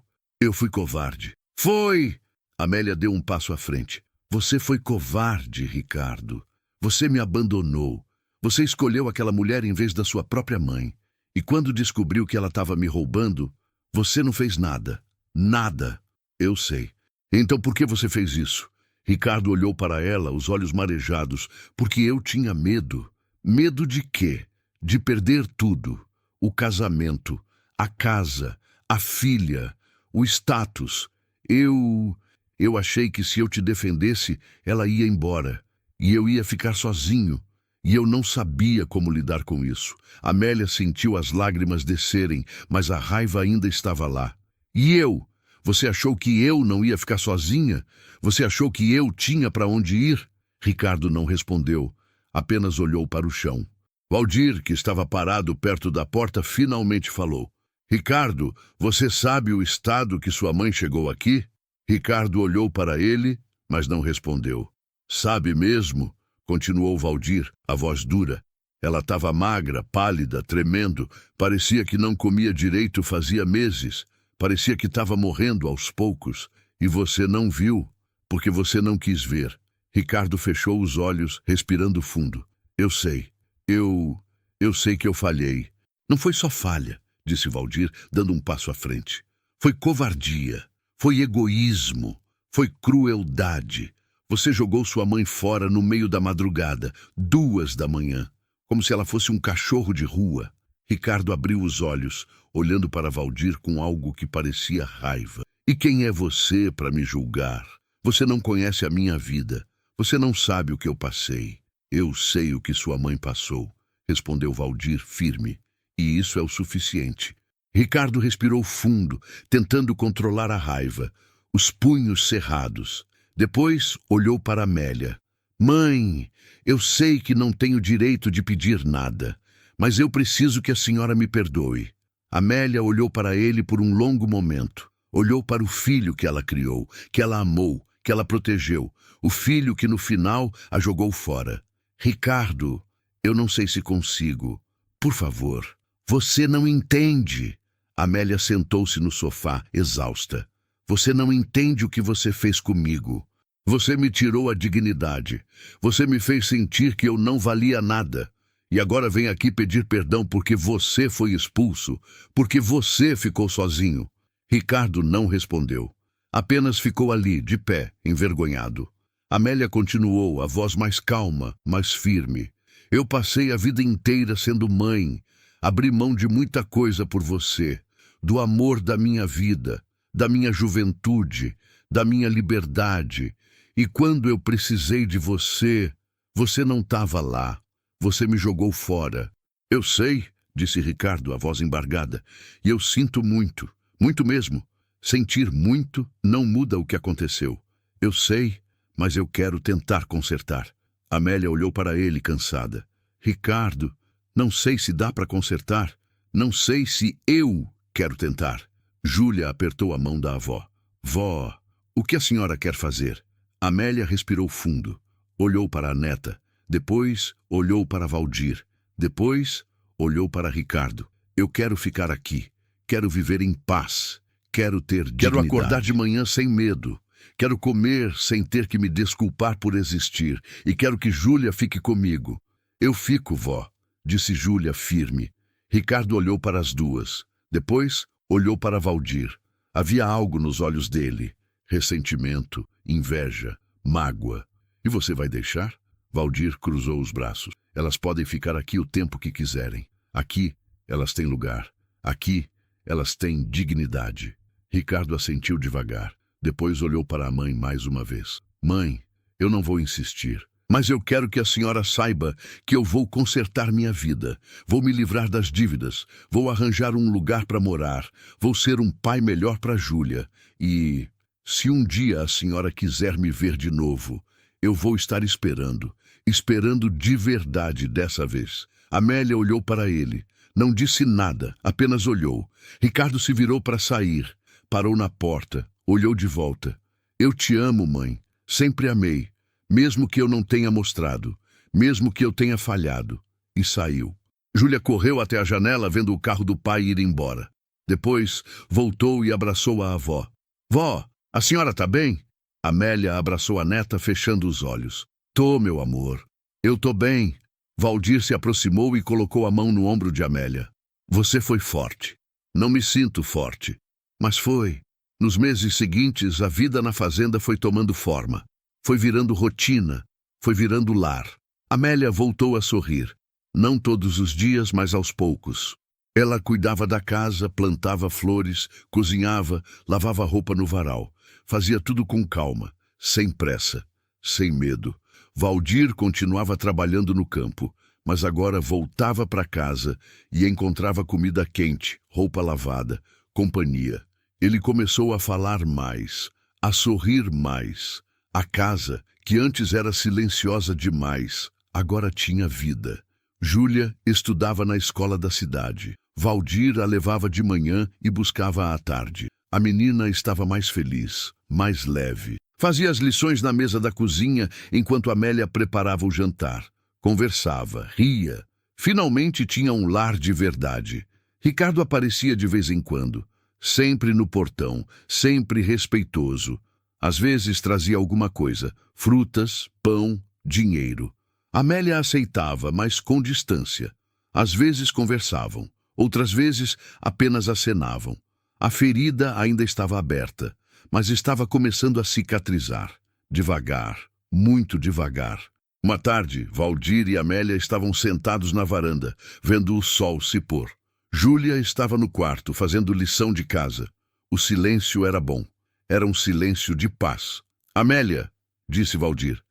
fui covarde. Foi! Amélia deu um passo à frente. Você foi covarde, Ricardo. Você me abandonou. Você escolheu aquela mulher em vez da sua própria mãe. E quando descobriu que ela estava me roubando, você não fez nada. Nada. Eu sei. Então por que você fez isso? Ricardo olhou para ela, os olhos marejados. Porque eu tinha medo. Medo de quê? De perder tudo. O casamento, a casa, a filha, o status. Eu achei que se eu te defendesse, ela ia embora. E eu ia ficar sozinho. E eu não sabia como lidar com isso. Amélia sentiu as lágrimas descerem, mas a raiva ainda estava lá. E eu? Você achou que eu não ia ficar sozinha? Você achou que eu tinha para onde ir? Ricardo não respondeu, apenas olhou para o chão. Valdir, que estava parado perto da porta, finalmente falou. Ricardo, você sabe o estado que sua mãe chegou aqui? Ricardo olhou para ele, mas não respondeu. Sabe mesmo? Continuou Valdir, a voz dura. Ela estava magra, pálida, tremendo. Parecia que não comia direito fazia meses. Parecia que estava morrendo aos poucos. E você não viu, porque você não quis ver. Ricardo fechou os olhos, respirando fundo. Eu sei. Eu sei que eu falhei. Não foi só falha, disse Valdir, dando um passo à frente. Foi covardia. Foi egoísmo. Foi crueldade. Você jogou sua mãe fora no meio da madrugada, 2 da manhã, como se ela fosse um cachorro de rua. Ricardo abriu os olhos, olhando para Valdir com algo que parecia raiva. E quem é você para me julgar? Você não conhece a minha vida. Você não sabe o que eu passei. Eu sei o que sua mãe passou, respondeu Valdir firme. E isso é o suficiente. Ricardo respirou fundo, tentando controlar a raiva, os punhos cerrados. Depois olhou para Amélia. Mãe, eu sei que não tenho direito de pedir nada, mas eu preciso que a senhora me perdoe. Amélia olhou para ele por um longo momento. Olhou para o filho que ela criou, que ela amou, que ela protegeu. O filho que no final a jogou fora. Ricardo, eu não sei se consigo. Por favor, você não entende. Amélia sentou-se no sofá, exausta. Você não entende o que você fez comigo. Você me tirou a dignidade. Você me fez sentir que eu não valia nada. E agora vem aqui pedir perdão porque você foi expulso, porque você ficou sozinho. Ricardo não respondeu. Apenas ficou ali, de pé, envergonhado. Amélia continuou, a voz mais calma, mais firme. Eu passei a vida inteira sendo mãe. Abri mão de muita coisa por você. Do amor da minha vida, da minha juventude, da minha liberdade. E quando eu precisei de você, você não estava lá. Você me jogou fora. Eu sei, disse Ricardo, a voz embargada, e eu sinto muito, muito mesmo. Sentir muito não muda o que aconteceu. Eu sei, mas eu quero tentar consertar. Amélia olhou para ele, cansada. Ricardo, não sei se dá para consertar. Não sei se eu quero tentar. Júlia apertou a mão da avó. Vó, o que a senhora quer fazer? Amélia respirou fundo. Olhou para a neta. Depois olhou para Valdir. Depois olhou para Ricardo. Eu quero ficar aqui. Quero viver em paz. Quero ter dignidade. Quero acordar de manhã sem medo. Quero comer sem ter que me desculpar por existir. E quero que Júlia fique comigo. Eu fico, vó, disse Júlia firme. Ricardo olhou para as duas. Depois olhou para Valdir. Havia algo nos olhos dele. Ressentimento, inveja, mágoa. E você vai deixar? Valdir cruzou os braços. Elas podem ficar aqui o tempo que quiserem. Aqui, elas têm lugar. Aqui, elas têm dignidade. Ricardo assentiu devagar. Depois olhou para a mãe mais uma vez. Mãe, eu não vou insistir. Mas eu quero que a senhora saiba que eu vou consertar minha vida. Vou me livrar das dívidas. Vou arranjar um lugar para morar. Vou ser um pai melhor para Júlia. E, se um dia a senhora quiser me ver de novo, eu vou estar esperando. Esperando de verdade dessa vez. Amélia olhou para ele. Não disse nada, apenas olhou. Ricardo se virou para sair. Parou na porta. Olhou de volta. Eu te amo, mãe. Sempre amei. Mesmo que eu não tenha mostrado. Mesmo que eu tenha falhado. E saiu. Júlia correu até a janela vendo o carro do pai ir embora. Depois voltou e abraçou a avó. Vó, a senhora está bem? Amélia abraçou a neta fechando os olhos. Tô, meu amor. Eu tô bem. Valdir se aproximou e colocou a mão no ombro de Amélia. Você foi forte. Não me sinto forte. Mas foi. Nos meses seguintes, a vida na fazenda foi tomando forma. Foi virando rotina. Foi virando lar. Amélia voltou a sorrir. Não todos os dias, mas aos poucos. Ela cuidava da casa, plantava flores, cozinhava, lavava roupa no varal. Fazia tudo com calma, sem pressa, sem medo. Valdir continuava trabalhando no campo, mas agora voltava para casa e encontrava comida quente, roupa lavada, companhia. Ele começou a falar mais, a sorrir mais. A casa, que antes era silenciosa demais, agora tinha vida. Júlia estudava na escola da cidade. Valdir a levava de manhã e buscava à tarde. A menina estava mais feliz, mais leve. Fazia as lições na mesa da cozinha enquanto Amélia preparava o jantar. Conversava, ria. Finalmente tinha um lar de verdade. Ricardo aparecia de vez em quando, sempre no portão, sempre respeitoso. Às vezes trazia alguma coisa, frutas, pão, dinheiro. Amélia aceitava, mas com distância. Às vezes conversavam, outras vezes apenas acenavam. A ferida ainda estava aberta, mas estava começando a cicatrizar. Devagar, muito devagar. Uma tarde, Valdir e Amélia estavam sentados na varanda, vendo o sol se pôr. Júlia estava no quarto, fazendo lição de casa. O silêncio era bom. Era um silêncio de paz. Amélia, disse Valdir.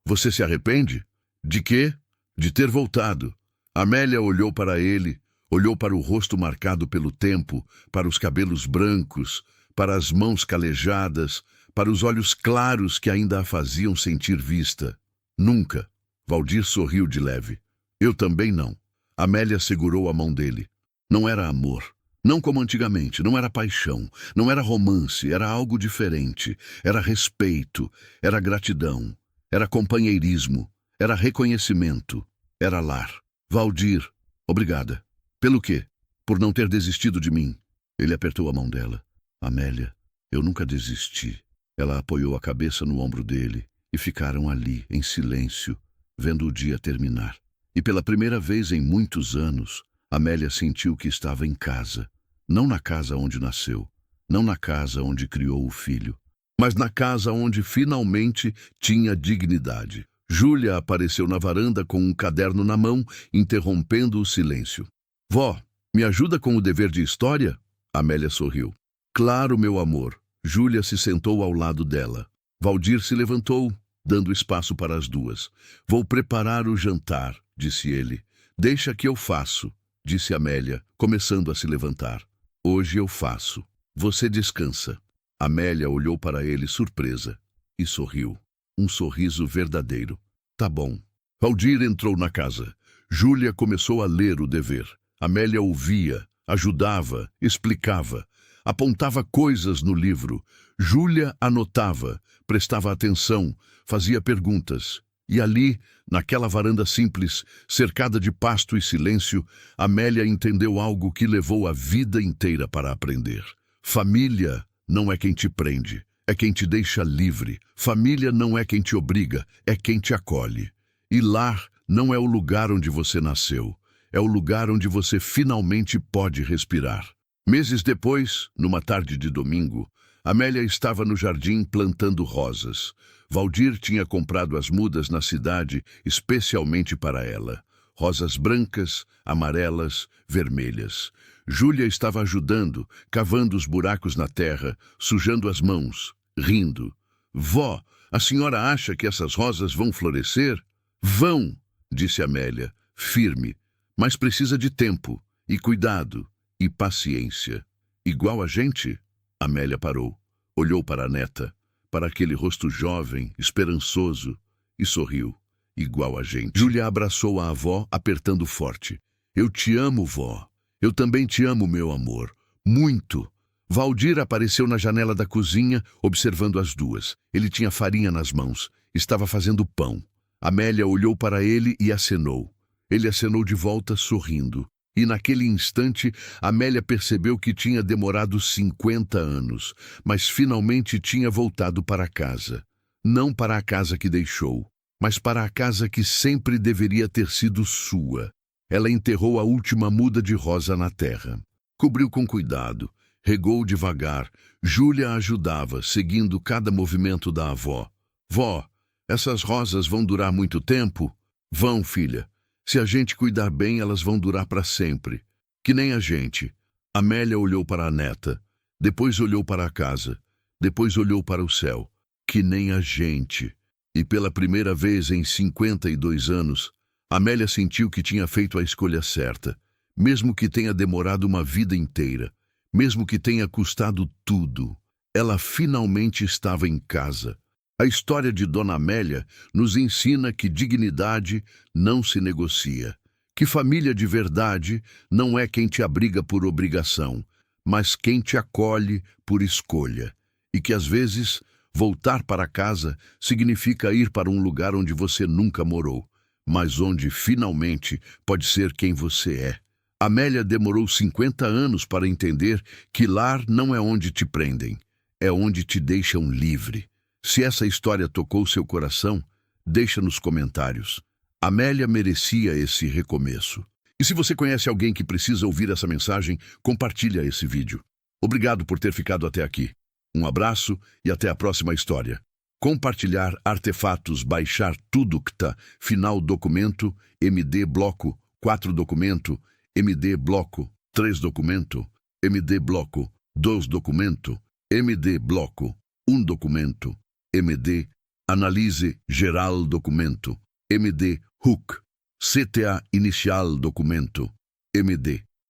Você se arrepende? De quê? De ter voltado. Amélia olhou para ele, olhou para o rosto marcado pelo tempo, para os cabelos brancos, para as mãos calejadas, para os olhos claros que ainda a faziam sentir vista. Nunca. Valdir sorriu de leve. Eu também não. Amélia segurou a mão dele. Não era amor. Não como antigamente, não era paixão, não era romance, era algo diferente. Era respeito, era gratidão, era companheirismo, era reconhecimento, era lar. Valdir, obrigada. Pelo quê? Por não ter desistido de mim. Ele apertou a mão dela. Amélia, eu nunca desisti. Ela apoiou a cabeça no ombro dele e ficaram ali, em silêncio, vendo o dia terminar. E pela primeira vez em muitos anos, Amélia sentiu que estava em casa. Não na casa onde nasceu, não na casa onde criou o filho, mas na casa onde finalmente tinha dignidade. Júlia apareceu na varanda com um caderno na mão, interrompendo o silêncio. Vó, me ajuda com o dever de história? Amélia sorriu. Claro, meu amor. Júlia se sentou ao lado dela. Valdir se levantou, dando espaço para as duas. Vou preparar o jantar, disse ele. Deixa que eu faço, disse Amélia, começando a se levantar. Hoje eu faço. Você descansa. Amélia olhou para ele surpresa e sorriu. Um sorriso verdadeiro. Tá bom. Valdir entrou na casa. Júlia começou a ler o dever. Amélia ouvia, ajudava, explicava. Apontava coisas no livro. Júlia anotava, prestava atenção, fazia perguntas. E ali, naquela varanda simples, cercada de pasto e silêncio, Amélia entendeu algo que levou a vida inteira para aprender. Família não é quem te prende, é quem te deixa livre. Família não é quem te obriga, é quem te acolhe. E lar não é o lugar onde você nasceu, é o lugar onde você finalmente pode respirar. Meses depois, numa tarde de domingo, Amélia estava no jardim plantando rosas. Valdir tinha comprado as mudas na cidade especialmente para ela. Rosas brancas, amarelas, vermelhas. Júlia estava ajudando, cavando os buracos na terra, sujando as mãos, rindo. Vó, a senhora acha que essas rosas vão florescer? Vão, disse Amélia, firme, mas precisa de tempo, e cuidado, e paciência. Igual a gente? Amélia parou, olhou para a neta, para aquele rosto jovem, esperançoso, e sorriu, igual a gente. Júlia abraçou a avó, apertando forte. Eu te amo, vó. Eu também te amo, meu amor. Muito. Valdir apareceu na janela da cozinha, observando as duas. Ele tinha farinha nas mãos. Estava fazendo pão. Amélia olhou para ele e acenou. Ele acenou de volta, sorrindo. E naquele instante, Amélia percebeu que tinha demorado 50 anos, mas finalmente tinha voltado para casa. Não para a casa que deixou, mas para a casa que sempre deveria ter sido sua. Ela enterrou a última muda de rosa na terra. Cobriu com cuidado, regou devagar. Júlia a ajudava, seguindo cada movimento da avó. Vó, essas rosas vão durar muito tempo? Vão, filha. Se a gente cuidar bem, elas vão durar para sempre. Que nem a gente. Amélia olhou para a neta, depois olhou para a casa, depois olhou para o céu. Que nem a gente. E pela primeira vez em 52 anos, Amélia sentiu que tinha feito a escolha certa, mesmo que tenha demorado uma vida inteira, mesmo que tenha custado tudo. Ela finalmente estava em casa. A história de Dona Amélia nos ensina que dignidade não se negocia, que família de verdade não é quem te abriga por obrigação, mas quem te acolhe por escolha, e que às vezes voltar para casa significa ir para um lugar onde você nunca morou, mas onde finalmente pode ser quem você é. Amélia demorou 50 anos para entender que lar não é onde te prendem, é onde te deixam livre. Se essa história tocou seu coração, deixa nos comentários. Amélia merecia esse recomeço. E se você conhece alguém que precisa ouvir essa mensagem, compartilha esse vídeo. Obrigado por ter ficado até aqui. Um abraço e até a próxima história. Compartilhar artefatos, baixar tudo que tá. Final documento, MD bloco, 4 documento, MD bloco, 3 documento, MD bloco, 2 documento, MD bloco, 1 documento. MD, Analise Geral Documento, MD, Hook, CTA Inicial Documento, MD.